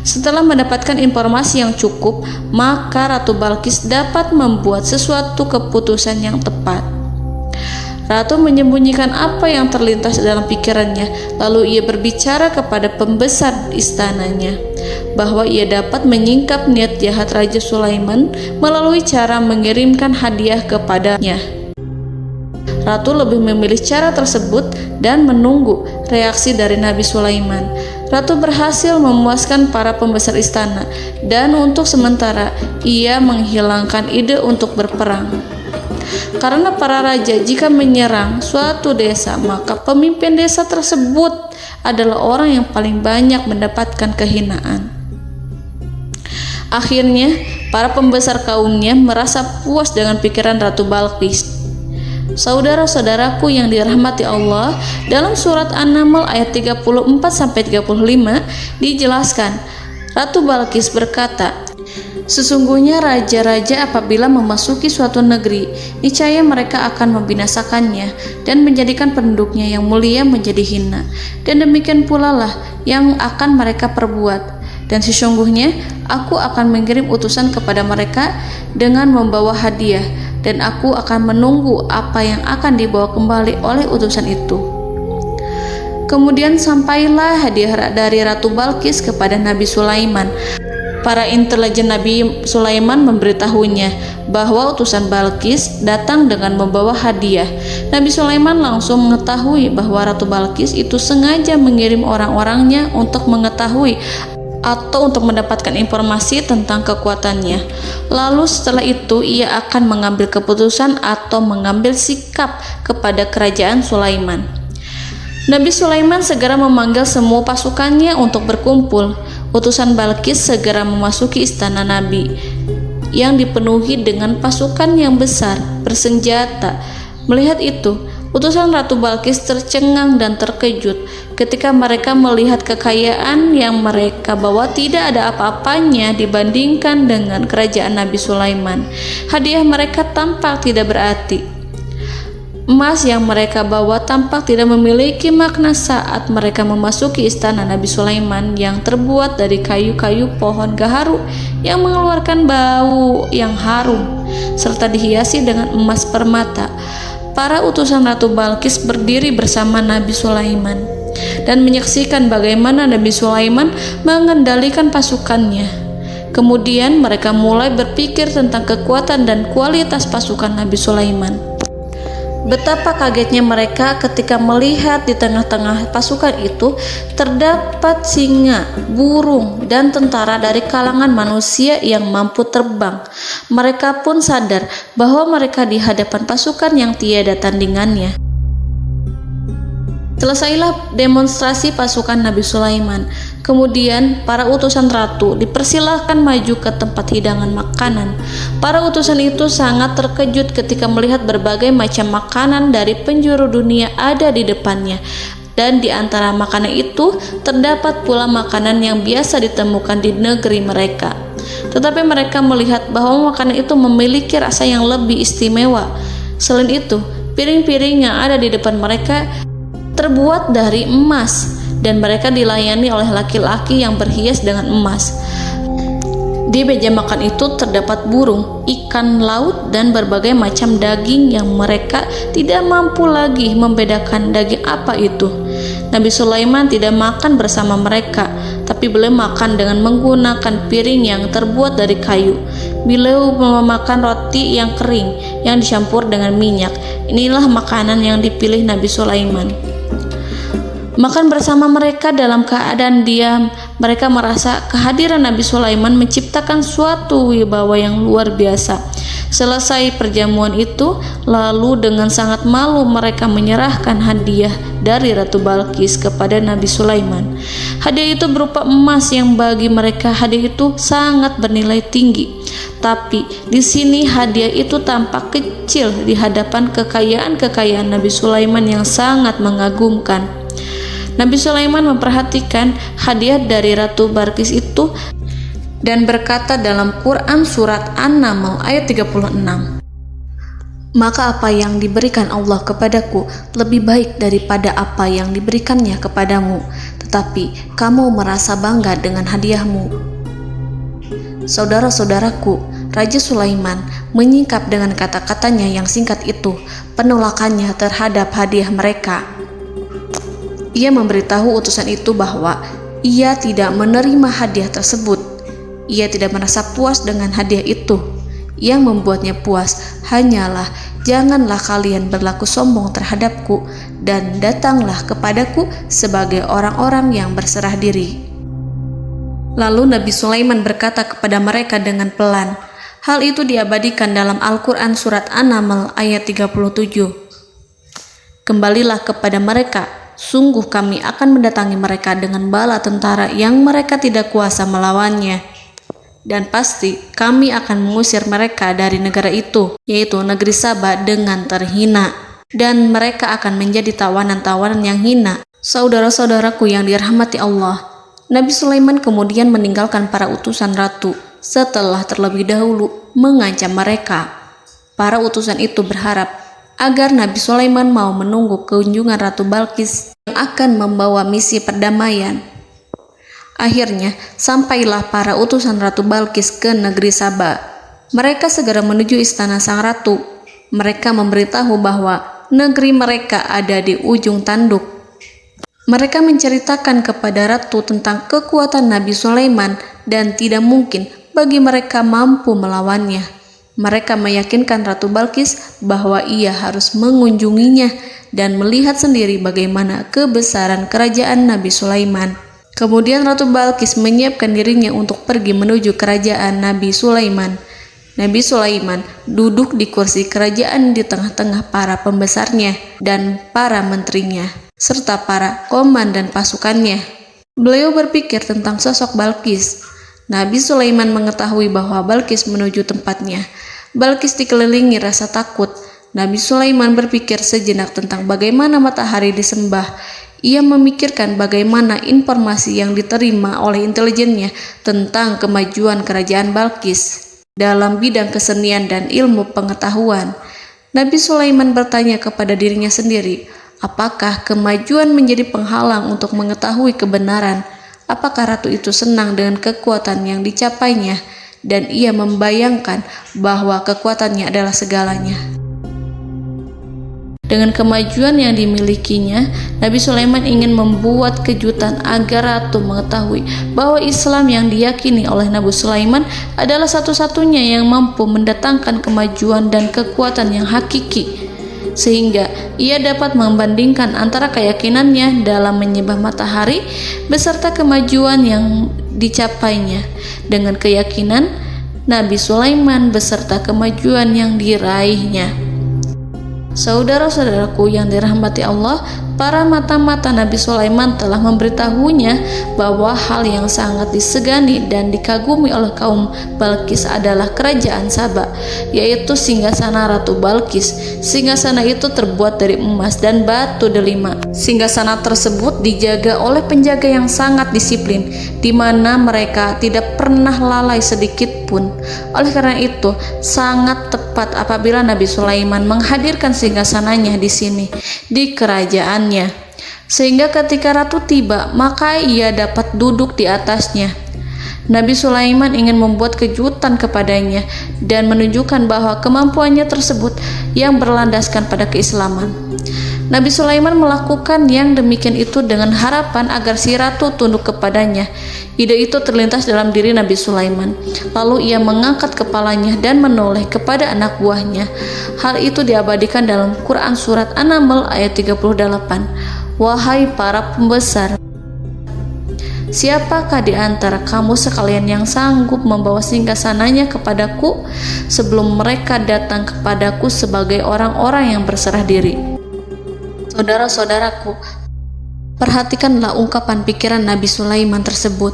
Setelah mendapatkan informasi yang cukup, maka Ratu Balqis dapat membuat sesuatu keputusan yang tepat. Ratu menyembunyikan apa yang terlintas dalam pikirannya, lalu ia berbicara kepada pembesar istananya bahwa ia dapat menyingkap niat jahat Raja Sulaiman melalui cara mengirimkan hadiah kepadanya. Ratu lebih memilih cara tersebut dan menunggu reaksi dari Nabi Sulaiman. Ratu berhasil memuaskan para pembesar istana, dan untuk sementara ia menghilangkan ide untuk berperang. Karena para raja jika menyerang suatu desa, maka pemimpin desa tersebut adalah orang yang paling banyak mendapatkan kehinaan. Akhirnya, para pembesar kaumnya merasa puas dengan pikiran Ratu Balqis. Saudara-saudaraku yang dirahmati Allah, dalam surat An-Naml ayat 34-35 dijelaskan, Ratu Balqis berkata, "Sesungguhnya raja-raja apabila memasuki suatu negeri, niscaya mereka akan membinasakannya dan menjadikan penduduknya yang mulia menjadi hina. Dan demikian pula lah yang akan mereka perbuat. Dan sesungguhnya aku akan mengirim utusan kepada mereka dengan membawa hadiah, dan aku akan menunggu apa yang akan dibawa kembali oleh utusan itu." Kemudian sampailah hadiah dari Ratu Balqis kepada Nabi Sulaiman. Para intelijen Nabi Sulaiman memberitahunya bahwa utusan Balqis datang dengan membawa hadiah. Nabi Sulaiman langsung mengetahui bahwa Ratu Balqis itu sengaja mengirim orang-orangnya untuk mengetahui atau untuk mendapatkan informasi tentang kekuatannya. Lalu setelah itu ia akan mengambil keputusan atau mengambil sikap kepada kerajaan Sulaiman. Nabi Sulaiman segera memanggil semua pasukannya untuk berkumpul. Utusan Balqis segera memasuki istana Nabi yang dipenuhi dengan pasukan yang besar bersenjata. Melihat itu, utusan Ratu Balqis tercengang dan terkejut ketika mereka melihat kekayaan yang mereka bawa tidak ada apa-apanya dibandingkan dengan kerajaan Nabi Sulaiman. Hadiah mereka tampak tidak berarti. Emas yang mereka bawa tampak tidak memiliki makna saat mereka memasuki istana Nabi Sulaiman yang terbuat dari kayu-kayu pohon gaharu yang mengeluarkan bau yang harum serta dihiasi dengan emas permata. Para utusan Ratu Balqis berdiri bersama Nabi Sulaiman dan menyaksikan bagaimana Nabi Sulaiman mengendalikan pasukannya. Kemudian mereka mulai berpikir tentang kekuatan dan kualitas pasukan Nabi Sulaiman. Betapa kagetnya mereka ketika melihat di tengah-tengah pasukan itu terdapat singa, burung, dan tentara dari kalangan manusia yang mampu terbang. Mereka pun sadar bahwa mereka di hadapan pasukan yang tiada tandingannya. Selesailah demonstrasi pasukan Nabi Sulaiman. Kemudian para utusan ratu dipersilahkan maju ke tempat hidangan makanan. Para utusan itu sangat terkejut ketika melihat berbagai macam makanan dari penjuru dunia ada di depannya. Dan di antara makanan itu terdapat pula makanan yang biasa ditemukan di negeri mereka. Tetapi mereka melihat bahwa makanan itu memiliki rasa yang lebih istimewa. Selain itu, piring-piring yang ada di depan mereka terbuat dari emas dan mereka dilayani oleh laki-laki yang berhias dengan emas. Di meja makan itu terdapat burung, ikan laut, dan berbagai macam daging yang mereka tidak mampu lagi membedakan daging apa itu. Nabi Sulaiman tidak makan bersama mereka, tapi beliau makan dengan menggunakan piring yang terbuat dari kayu. Beliau memakan roti yang kering yang dicampur dengan minyak. Inilah makanan yang dipilih Nabi Sulaiman. Makan bersama mereka dalam keadaan diam, mereka merasa kehadiran Nabi Sulaiman menciptakan suatu wibawa yang luar biasa. Selesai perjamuan itu, lalu dengan sangat malu mereka menyerahkan hadiah dari Ratu Balqis kepada Nabi Sulaiman. Hadiah itu berupa emas yang bagi mereka hadiah itu sangat bernilai tinggi. Tapi di sini hadiah itu tampak kecil di hadapan kekayaan-kekayaan Nabi Sulaiman yang sangat mengagumkan. Nabi Sulaiman memperhatikan hadiah dari Ratu Balqis itu dan berkata dalam Quran surat An-Naml ayat 36, "Maka apa yang diberikan Allah kepadaku lebih baik daripada apa yang diberikannya kepadamu, tetapi kamu merasa bangga dengan hadiahmu." Saudara-saudaraku, Raja Sulaiman menyingkap dengan kata-katanya yang singkat itu penolakannya terhadap hadiah mereka. Ia memberitahu utusan itu bahwa ia tidak menerima hadiah tersebut. Ia tidak merasa puas dengan hadiah itu. Yang membuatnya puas hanyalah, "Janganlah kalian berlaku sombong terhadapku dan datanglah kepadaku sebagai orang-orang yang berserah diri." Lalu Nabi Sulaiman berkata kepada mereka dengan pelan. Hal itu diabadikan dalam Al-Quran surat An-Naml ayat 37. "Kembalilah kepada mereka. Sungguh kami akan mendatangi mereka dengan bala tentara yang mereka tidak kuasa melawannya. Dan pasti kami akan mengusir mereka dari negara itu, yaitu negeri Saba, dengan terhina. Dan mereka akan menjadi tawanan-tawanan yang hina." Saudara-saudaraku yang dirahmati Allah, Nabi Sulaiman kemudian meninggalkan para utusan ratu setelah terlebih dahulu mengancam mereka. Para utusan itu berharap agar Nabi Sulaiman mau menunggu kunjungan Ratu Balqis yang akan membawa misi perdamaian. Akhirnya, sampailah para utusan Ratu Balqis ke negeri Saba. Mereka segera menuju istana sang ratu. Mereka memberitahu bahwa negeri mereka ada di ujung tanduk. Mereka menceritakan kepada ratu tentang kekuatan Nabi Sulaiman dan tidak mungkin bagi mereka mampu melawannya. Mereka meyakinkan Ratu Balqis bahwa ia harus mengunjunginya dan melihat sendiri bagaimana kebesaran kerajaan Nabi Sulaiman. Kemudian Ratu Balqis menyiapkan dirinya untuk pergi menuju kerajaan Nabi Sulaiman. Nabi Sulaiman duduk di kursi kerajaan di tengah-tengah para pembesarnya dan para menterinya, serta para komandan pasukannya. Beliau berpikir tentang sosok Balqis. Nabi Sulaiman mengetahui bahwa Balqis menuju tempatnya. Balqis dikelilingi rasa takut. Nabi Sulaiman berpikir sejenak tentang bagaimana matahari disembah. Ia memikirkan bagaimana informasi yang diterima oleh intelijennya tentang kemajuan kerajaan Balqis dalam bidang kesenian dan ilmu pengetahuan. Nabi Sulaiman bertanya kepada dirinya sendiri, apakah kemajuan menjadi penghalang untuk mengetahui kebenaran? Apakah ratu itu senang dengan kekuatan yang dicapainya? Dan ia membayangkan bahwa kekuatannya adalah segalanya. Dengan kemajuan yang dimilikinya, Nabi Sulaiman ingin membuat kejutan agar ratu mengetahui bahwa Islam yang diyakini oleh Nabi Sulaiman adalah satu-satunya yang mampu mendatangkan kemajuan dan kekuatan yang hakiki, sehingga ia dapat membandingkan antara keyakinannya dalam menyembah matahari beserta kemajuan yang dicapainya dengan keyakinan Nabi Sulaiman beserta kemajuan yang diraihnya. Saudara-saudaraku yang dirahmati Allah, para mata-mata Nabi Sulaiman telah memberitahunya bahwa hal yang sangat disegani dan dikagumi oleh kaum Balqis adalah kerajaan Saba, yaitu singgasana Ratu Balqis. Singgasana itu terbuat dari emas dan batu delima. Singgasana tersebut dijaga oleh penjaga yang sangat disiplin, di mana mereka tidak pernah lalai sedikit pun. Oleh karena itu, sangat tepat apabila Nabi Sulaiman menghadirkan singgasananya di sini, di kerajaannya. sehingga ketika ratu tiba, maka ia dapat duduk di atasnya. Nabi Sulaiman ingin membuat kejutan kepadanya dan menunjukkan bahwa kemampuannya tersebut yang berlandaskan pada keislaman. Nabi Sulaiman melakukan yang demikian itu dengan harapan agar si ratu tunduk kepadanya. Ide itu terlintas dalam diri Nabi Sulaiman. Lalu ia mengangkat kepalanya dan menoleh kepada anak buahnya. Hal itu diabadikan dalam Quran Surat An-Naml ayat 38. Wahai para pembesar, siapakah di antara kamu sekalian yang sanggup membawa singgasananya kepadaku sebelum mereka datang kepadaku sebagai orang-orang yang berserah diri? Saudara-saudaraku, perhatikanlah ungkapan pikiran Nabi Sulaiman tersebut.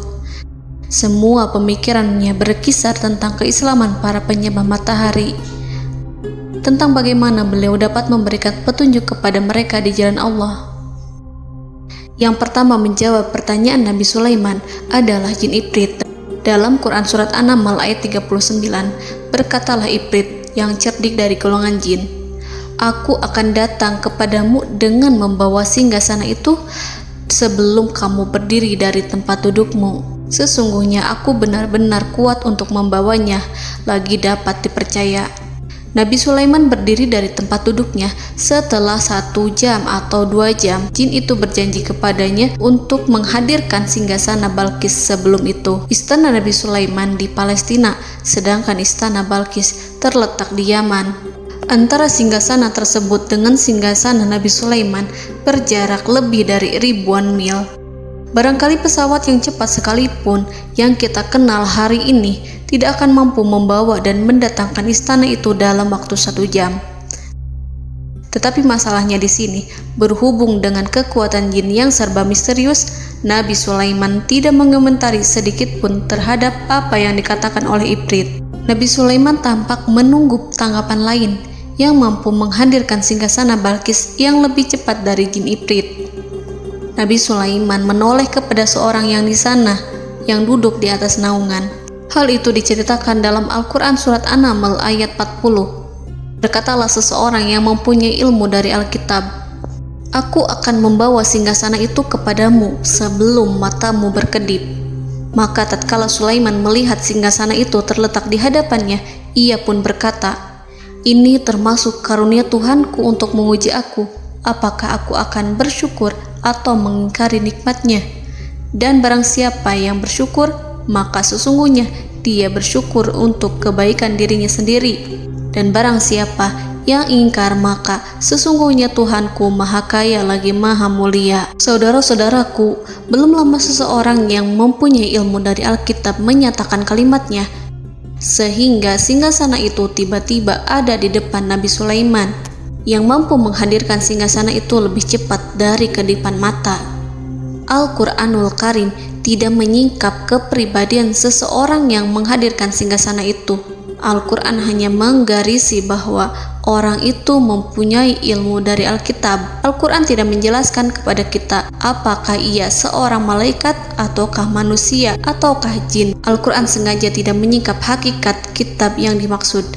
Semua pemikirannya berkisar tentang keislaman para penyembah matahari, tentang bagaimana beliau dapat memberikan petunjuk kepada mereka di jalan Allah. Yang pertama menjawab pertanyaan Nabi Sulaiman adalah jin Ifrit. Dalam Quran Surat An-Naml ayat 39, berkatalah Ifrit yang cerdik dari golongan jin, "Aku akan datang kepadamu dengan membawa singgasana itu sebelum kamu berdiri dari tempat dudukmu. Sesungguhnya aku benar-benar kuat untuk membawanya, lagi dapat dipercaya." Nabi Sulaiman berdiri dari tempat duduknya. Setelah 1 jam atau 2 jam, jin itu berjanji kepadanya untuk menghadirkan singgasana Balkis. Sebelum itu, istana Nabi Sulaiman di Palestina, sedangkan istana Balkis terletak di Yaman. Antara singgasana tersebut dengan singgasana Nabi Sulaiman berjarak lebih dari ribuan mil. Barangkali pesawat yang cepat sekalipun yang kita kenal hari ini tidak akan mampu membawa dan mendatangkan istana itu dalam waktu 1 jam. Tetapi masalahnya di sini, berhubung dengan kekuatan jin yang serba misterius, Nabi Sulaiman tidak mengomentari sedikit pun terhadap apa yang dikatakan oleh Ifrit. Nabi Sulaiman tampak menunggu tanggapan lain yang mampu menghadirkan singgasana Balkis yang lebih cepat dari jin Ifrit. Nabi Sulaiman menoleh kepada seorang yang di sana, yang duduk di atas naungan. Hal itu diceritakan dalam Al-Quran Surat An-Naml ayat 40. Berkatalah seseorang yang mempunyai ilmu dari Alkitab, "Aku akan membawa singgasana itu kepadamu sebelum matamu berkedip." Maka tatkala Sulaiman melihat singgasana itu terletak di hadapannya, ia pun berkata, "Ini termasuk karunia Tuhanku untuk menguji aku, apakah aku akan bersyukur atau mengingkari nikmatnya. Dan barang siapa yang bersyukur, maka sesungguhnya dia bersyukur untuk kebaikan dirinya sendiri. Dan barang siapa yang ingkar, maka sesungguhnya Tuhanku maha kaya lagi maha mulia." Saudara-saudaraku, belum lama seseorang yang mempunyai ilmu dari Alkitab menyatakan kalimatnya, sehingga singgasana itu tiba-tiba ada di depan Nabi Sulaiman, yang mampu menghadirkan singgasana itu lebih cepat dari kedipan mata. Al-Quranul Karim tidak menyingkap kepribadian seseorang yang menghadirkan singgasana itu. Al-Quran hanya menggarisi bahwa orang itu mempunyai ilmu dari Alkitab. Al-Quran tidak menjelaskan kepada kita apakah ia seorang malaikat ataukah manusia ataukah jin. Al-Quran sengaja tidak menyingkap hakikat kitab yang dimaksud.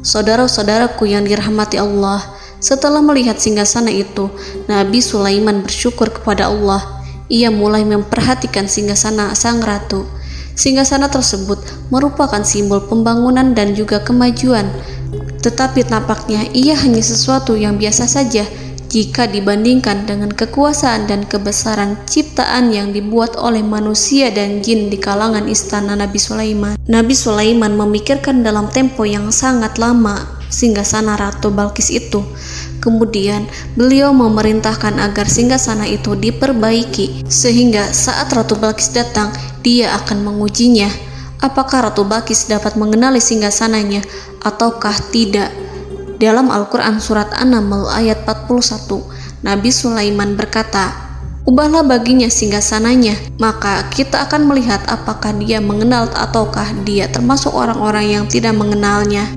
Saudara-saudaraku yang dirahmati Allah, setelah melihat singgasana itu, Nabi Sulaiman bersyukur kepada Allah. Ia mulai memperhatikan singgasana sang ratu. Singgasana tersebut merupakan simbol pembangunan dan juga kemajuan, tetapi nampaknya ia hanya sesuatu yang biasa saja jika dibandingkan dengan kekuasaan dan kebesaran ciptaan yang dibuat oleh manusia dan jin di kalangan istana Nabi Sulaiman. Nabi Sulaiman memikirkan dalam tempo yang sangat lama singgasana Ratu Balkis itu. Kemudian beliau memerintahkan agar singgasana itu diperbaiki, sehingga saat Ratu Balkis datang, dia akan mengujinya. Apakah Ratu Balkis dapat mengenali singgasananya ataukah tidak? Dalam Al-Quran Surat An-Naml ayat 41, Nabi Sulaiman berkata, "Ubahlah baginya singgasananya, maka kita akan melihat apakah dia mengenal ataukah dia termasuk orang-orang yang tidak mengenalnya."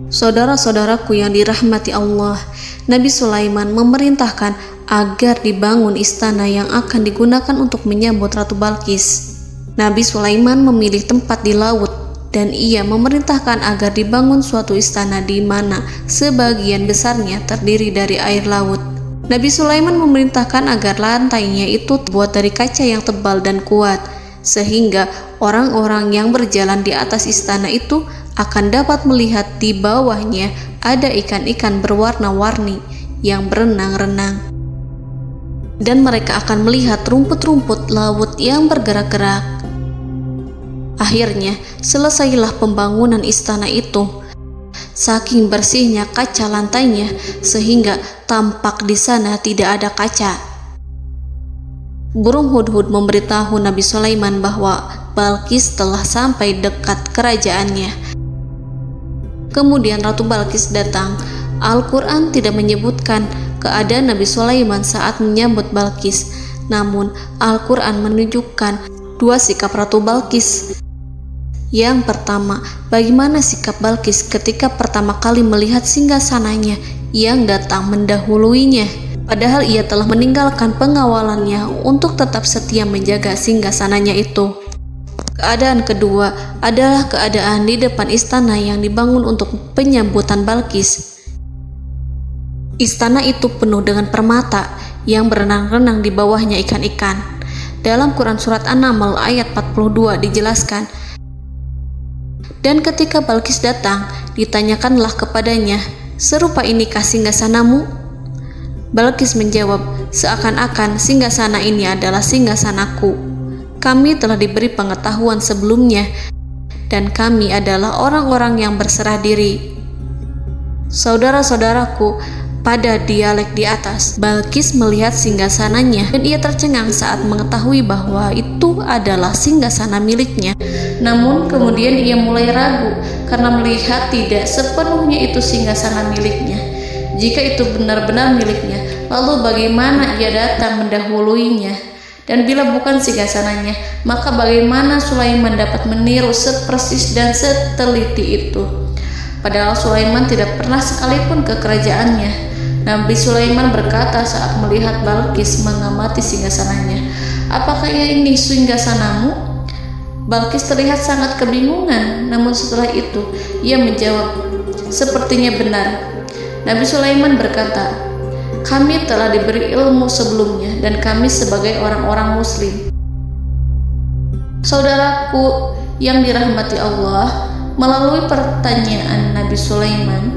Saudara-saudaraku yang dirahmati Allah, Nabi Sulaiman memerintahkan agar dibangun istana yang akan digunakan untuk menyambut Ratu Balkis. Nabi Sulaiman memilih tempat di laut, dan ia memerintahkan agar dibangun suatu istana di mana sebagian besarnya terdiri dari air laut. Nabi Sulaiman memerintahkan agar lantainya itu terbuat dari kaca yang tebal dan kuat, sehingga orang-orang yang berjalan di atas istana itu akan dapat melihat di bawahnya ada ikan-ikan berwarna-warni yang berenang-renang. Dan mereka akan melihat rumput-rumput laut yang bergerak-gerak. Akhirnya, selesailah pembangunan istana itu. Saking bersihnya kaca lantainya, sehingga tampak di sana tidak ada kaca. Burung hudhud memberitahu Nabi Sulaiman bahwa Balkis telah sampai dekat kerajaannya. Kemudian Ratu Balkis datang. Al-Quran tidak menyebutkan keadaan Nabi Sulaiman saat menyambut Balkis, namun Al-Quran menunjukkan dua sikap Ratu Balkis. Yang pertama, bagaimana sikap Balkis ketika pertama kali melihat singgasananya yang datang mendahuluinya, padahal ia telah meninggalkan pengawalannya untuk tetap setia menjaga singgasananya itu. Keadaan kedua adalah keadaan di depan istana yang dibangun untuk penyambutan Balkis. Istana itu penuh dengan permata yang berenang-renang di bawahnya ikan-ikan. Dalam Quran Surat An-Naml ayat 42 dijelaskan, dan ketika Balkis datang, ditanyakanlah kepadanya, serupa inikah singgasanamu? Balkis menjawab, seakan-akan singgasana ini adalah singgasanaku. Kami telah diberi pengetahuan sebelumnya, dan kami adalah orang-orang yang berserah diri. Saudara-saudaraku, pada dialek di atas, Balkis melihat singgasananya dan ia tercengang saat mengetahui bahwa itu adalah singgasana miliknya. Namun kemudian ia mulai ragu karena melihat tidak sepenuhnya itu singgasana miliknya. Jika itu benar-benar miliknya, lalu bagaimana ia datang mendahuluinya? Dan bila bukan singgasananya, maka bagaimana Sulaiman dapat meniru sepersis dan seteliti itu? Padahal Sulaiman tidak pernah sekalipun ke kerajaannya. Nabi Sulaiman berkata saat melihat Balkis mengamati singgasananya, apakah ini singgasanamu? Balkis terlihat sangat kebingungan, namun setelah itu ia menjawab, sepertinya benar. Nabi Sulaiman berkata, kami telah diberi ilmu sebelumnya dan kami sebagai orang-orang muslim. Saudaraku yang dirahmati Allah, melalui pertanyaan Nabi Sulaiman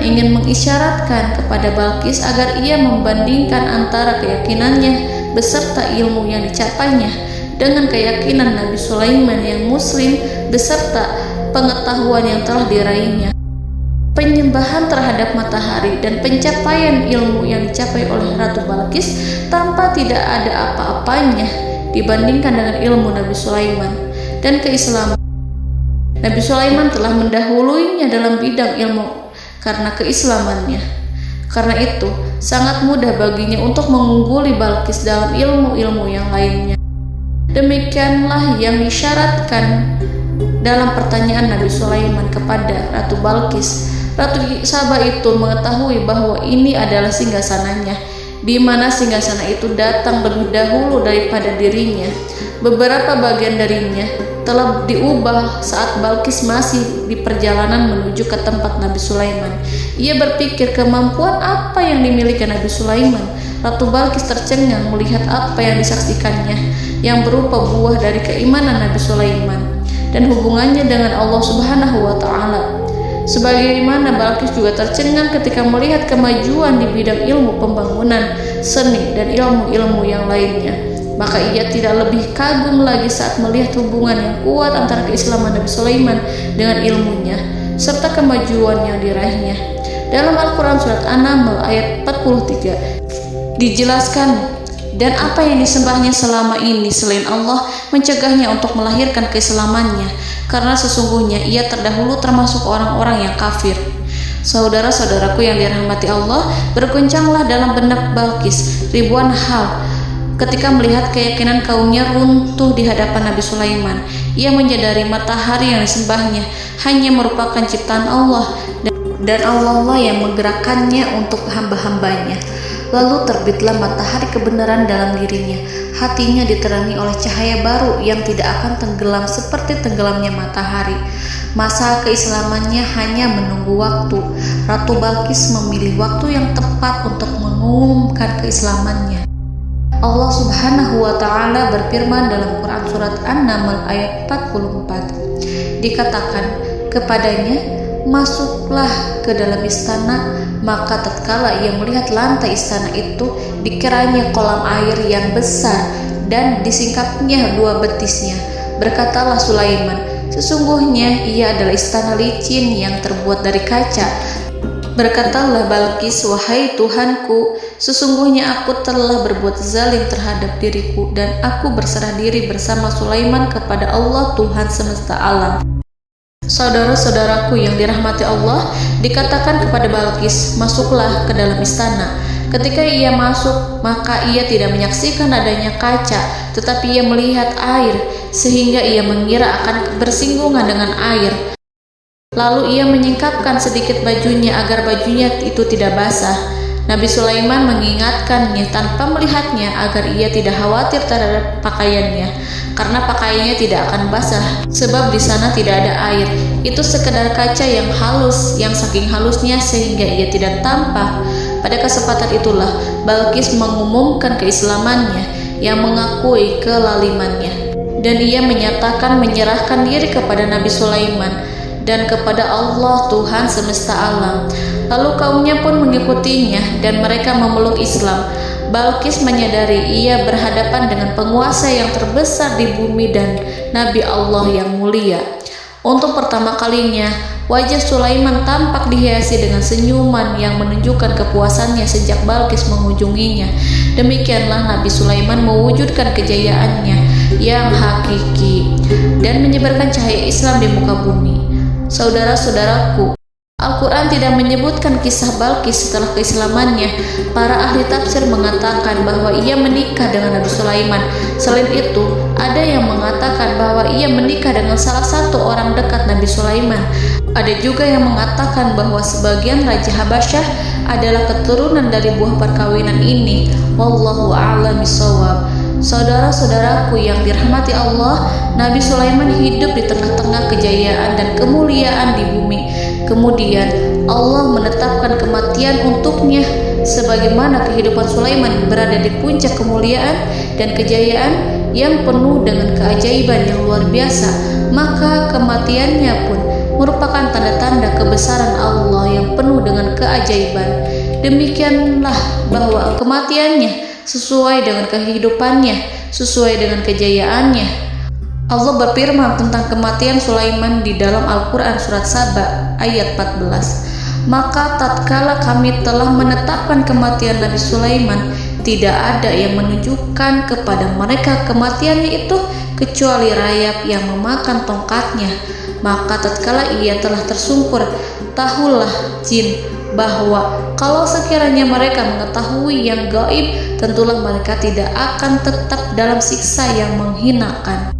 ingin mengisyaratkan kepada Balkis agar ia membandingkan antara keyakinannya beserta ilmu yang dicapainya dengan keyakinan Nabi Sulaiman yang muslim beserta pengetahuan yang telah diraihnya. Penyembahan terhadap matahari dan pencapaian ilmu yang dicapai oleh Ratu Balkis tanpa tidak ada apa-apanya dibandingkan dengan ilmu Nabi Sulaiman dan keislaman. Nabi Sulaiman telah mendahuluinya dalam bidang ilmu karena keislamannya. Karena itu, sangat mudah baginya untuk mengungguli Balkis dalam ilmu-ilmu yang lainnya. Demikianlah yang disyaratkan dalam pertanyaan Nabi Sulaiman kepada Ratu Balkis. Ratu Saba itu mengetahui bahwa ini adalah singgasananya, di mana singgasana itu datang lebih dahulu daripada dirinya. Beberapa bagian darinya telah diubah saat Balkis masih di perjalanan menuju ke tempat Nabi Sulaiman. Ia berpikir kemampuan apa yang dimiliki Nabi Sulaiman. Ratu Balkis tercengang melihat apa yang disaksikannya, yang berupa buah dari keimanan Nabi Sulaiman dan hubungannya dengan Allah Subhanahu wa Ta'ala. Sebagaimana Balkis juga tercengang ketika melihat kemajuan di bidang ilmu pembangunan, seni, dan ilmu-ilmu yang lainnya. Maka ia tidak lebih kagum lagi saat melihat hubungan yang kuat antara keislaman Nabi Sulaiman dengan ilmunya, serta kemajuan yang diraihnya. Dalam Al-Quran Surat An-Naml ayat 43 dijelaskan, dan apa yang disembahnya selama ini selain Allah mencegahnya untuk melahirkan keislamannya, karena sesungguhnya ia terdahulu termasuk orang-orang yang kafir. Saudara-saudaraku yang dirahmati Allah, berguncanglah dalam benak Balkis ribuan hal ketika melihat keyakinan kaumnya runtuh di hadapan Nabi Sulaiman. Ia menyadari matahari yang disembahnya hanya merupakan ciptaan Allah, dan Allah lah yang menggerakkannya untuk hamba-hambanya. Lalu terbitlah matahari kebenaran dalam dirinya. Hatinya diterangi oleh cahaya baru yang tidak akan tenggelam seperti tenggelamnya matahari. Masa keislamannya hanya menunggu waktu. Ratu Balqis memilih waktu yang tepat untuk mengumumkan keislamannya. Allah Subhanahu wa Ta'ala berfirman dalam Quran Surat An-Naml ayat 44. Dikatakan kepadanya, masuklah ke dalam istana. Maka tatkala ia melihat lantai istana itu, dikiranya kolam air yang besar dan disingkapnya 2 betisnya. Berkatalah Sulaiman, sesungguhnya ia adalah istana licin yang terbuat dari kaca. Berkatalah Balqis, wahai Tuhanku, sesungguhnya aku telah berbuat zalim terhadap diriku dan aku berserah diri bersama Sulaiman kepada Allah Tuhan semesta alam. Saudara-saudaraku yang dirahmati Allah, dikatakan kepada Balqis, masuklah ke dalam istana. Ketika ia masuk, maka ia tidak menyaksikan adanya kaca, tetapi ia melihat air, sehingga ia mengira akan bersinggungan dengan air. Lalu ia menyingkapkan sedikit bajunya agar bajunya itu tidak basah. Nabi Sulaiman mengingatkannya tanpa melihatnya agar ia tidak khawatir terhadap pakaiannya, karena pakaiannya tidak akan basah, sebab di sana tidak ada air. Itu sekedar kaca yang halus, yang saking halusnya sehingga ia tidak tampak. Pada kesempatan itulah Balqis mengumumkan keislamannya yang mengakui kelalimannya, dan ia menyatakan menyerahkan diri kepada Nabi Sulaiman dan kepada Allah Tuhan semesta alam. Lalu kaumnya pun mengikutinya dan mereka memeluk Islam. Balqis menyadari ia berhadapan dengan penguasa yang terbesar di bumi dan Nabi Allah yang mulia. Untuk pertama kalinya, wajah Sulaiman tampak dihiasi dengan senyuman yang menunjukkan kepuasannya sejak Balqis mengunjunginya. Demikianlah Nabi Sulaiman mewujudkan kejayaannya yang hakiki dan menyebarkan cahaya Islam di muka bumi. Saudara-saudaraku, Al-Quran tidak menyebutkan kisah Balqis setelah keislamannya. Para ahli tafsir mengatakan bahwa ia menikah dengan Nabi Sulaiman. Selain itu, ada yang mengatakan bahwa ia menikah dengan salah satu orang dekat Nabi Sulaiman. Ada juga yang mengatakan bahwa sebagian Raja Habasyah adalah keturunan dari buah perkawinan ini. Wallahu a'lam bishawab. Saudara-saudaraku yang dirahmati Allah, Nabi Sulaiman hidup di tengah-tengah kejayaan dan kemuliaan di bumi. Kemudian Allah menetapkan kematian untuknya, sebagaimana kehidupan Sulaiman berada di puncak kemuliaan dan kejayaan yang penuh dengan keajaiban yang luar biasa, maka kematiannya pun merupakan tanda-tanda kebesaran Allah yang penuh dengan keajaiban. Demikianlah bahwa kematiannya sesuai dengan kehidupannya, sesuai dengan kejayaannya. Allah berfirman tentang kematian Sulaiman di dalam Al-Quran Surat Saba ayat 14. Maka tatkala kami telah menetapkan kematian Nabi Sulaiman, tidak ada yang menunjukkan kepada mereka kematiannya itu kecuali rayap yang memakan tongkatnya. Maka tatkala ia telah tersungkur, tahulah jin bahwa kalau sekiranya mereka mengetahui yang gaib, tentulah mereka tidak akan tetap dalam siksa yang menghinakan.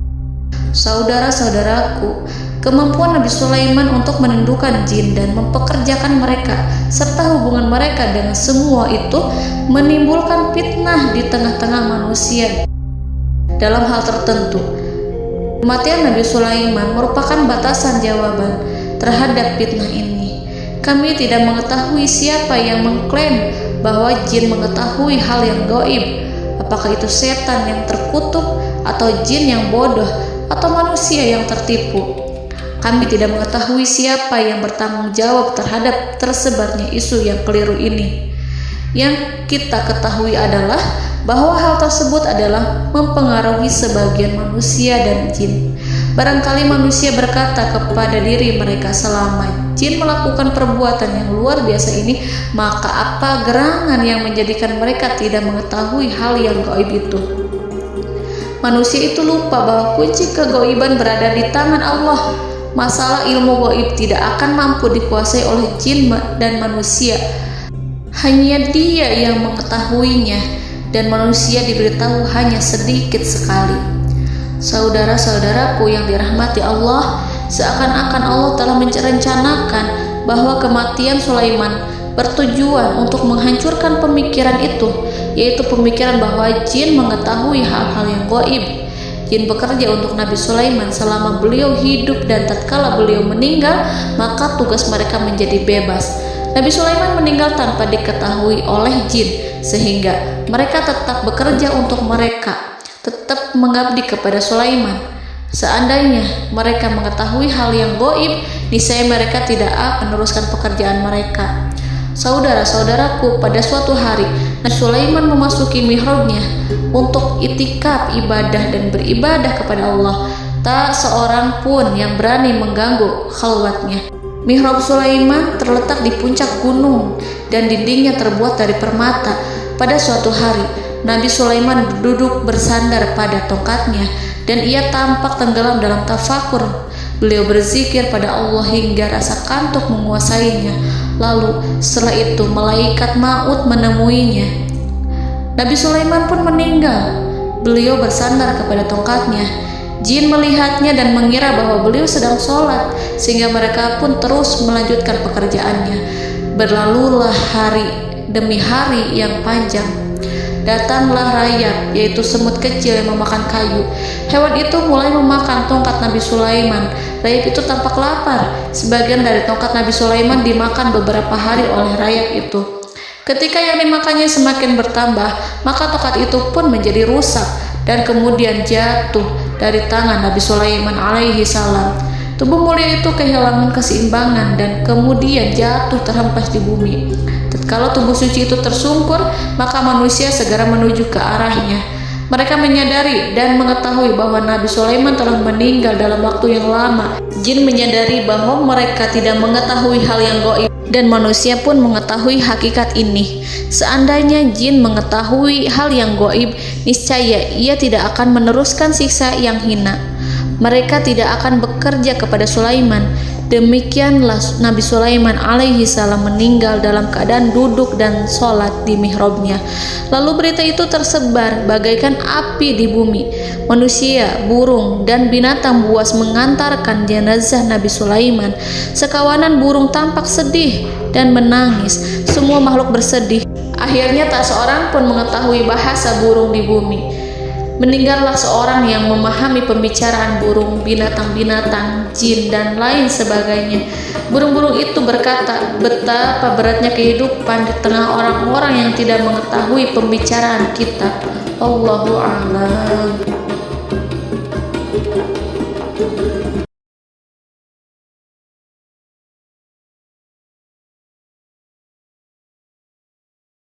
Saudara-saudaraku, kemampuan Nabi Sulaiman untuk menundukkan jin dan mempekerjakan mereka serta hubungan mereka dengan semua itu menimbulkan fitnah di tengah-tengah manusia. Dalam hal tertentu, kematian Nabi Sulaiman merupakan batasan jawaban terhadap fitnah ini. Kami tidak mengetahui siapa yang mengklaim bahwa jin mengetahui hal yang gaib, apakah itu setan yang terkutuk atau jin yang bodoh atau manusia yang tertipu. Kami tidak mengetahui siapa yang bertanggung jawab terhadap tersebarnya isu yang keliru ini. Yang kita ketahui adalah bahwa hal tersebut adalah mempengaruhi sebagian manusia dan jin. Barangkali manusia berkata kepada diri mereka, selama jin melakukan perbuatan yang luar biasa ini, maka apa gerangan yang menjadikan mereka tidak mengetahui hal yang gaib itu? Manusia itu lupa bahwa kunci kegaiban berada di tangan Allah. Masalah ilmu gaib tidak akan mampu dikuasai oleh jin dan manusia. Hanya Dia yang mengetahuinya, dan manusia diberitahu hanya sedikit sekali. Saudara-saudaraku yang dirahmati Allah, seakan-akan Allah telah merencanakan bahwa kematian Sulaiman bertujuan untuk menghancurkan pemikiran itu, yaitu pemikiran bahwa jin mengetahui hal-hal yang gaib. Jin bekerja untuk Nabi Sulaiman selama beliau hidup, dan tatkala beliau meninggal, maka tugas mereka menjadi bebas. Nabi Sulaiman meninggal tanpa diketahui oleh jin, sehingga mereka tetap bekerja untuk mereka, tetap mengabdi kepada Sulaiman. Seandainya mereka mengetahui hal yang gaib, niscaya mereka tidak akan meneruskan pekerjaan mereka. Saudara-saudaraku, pada suatu hari Nabi Sulaiman memasuki mihrabnya untuk itikaf ibadah dan beribadah kepada Allah. Tak seorang pun yang berani mengganggu khalwatnya. Mihrab Sulaiman terletak di puncak gunung dan dindingnya terbuat dari permata. Pada suatu hari Nabi Sulaiman duduk bersandar pada tongkatnya dan ia tampak tenggelam dalam tafakur. Beliau berzikir pada Allah hingga rasa kantuk menguasainya. Lalu setelah itu malaikat maut menemuinya. Nabi Sulaiman pun meninggal. Beliau bersandar kepada tongkatnya. Jin melihatnya dan mengira bahwa beliau sedang sholat, sehingga mereka pun terus melanjutkan pekerjaannya. Berlalulah hari demi hari yang panjang. Datanglah rayap, yaitu semut kecil yang memakan kayu. Hewan itu mulai memakan tongkat Nabi Sulaiman. Rayap itu tampak lapar. Sebagian dari tongkat Nabi Sulaiman dimakan beberapa hari oleh rayap itu. Ketika yang dimakannya semakin bertambah, maka tongkat itu pun menjadi rusak dan kemudian jatuh dari tangan Nabi Sulaiman alaihi salam. Tubuh mulia itu kehilangan keseimbangan dan kemudian jatuh terhempas di bumi. Tatkala tubuh suci itu tersungkur, maka manusia segera menuju ke arahnya. Mereka menyadari dan mengetahui bahwa Nabi Sulaiman telah meninggal dalam waktu yang lama. Jin menyadari bahwa mereka tidak mengetahui hal yang gaib, dan manusia pun mengetahui hakikat ini. Seandainya jin mengetahui hal yang gaib, niscaya ia tidak akan meneruskan siksa yang hina. Mereka tidak akan bekerja kepada Sulaiman. Demikianlah Nabi Sulaiman alaihi salam meninggal dalam keadaan duduk dan sholat di mihrabnya. Lalu berita itu tersebar bagaikan api di bumi. Manusia, burung, dan binatang buas mengantarkan jenazah Nabi Sulaiman. Sekawanan burung tampak sedih dan menangis. Semua makhluk bersedih. Akhirnya tak seorang pun mengetahui bahasa burung di bumi. Meninggallah seorang yang memahami pembicaraan burung, binatang-binatang, jin, dan lain sebagainya. Burung-burung itu berkata, betapa beratnya kehidupan di tengah orang-orang yang tidak mengetahui pembicaraan kita. Allahu a'lam.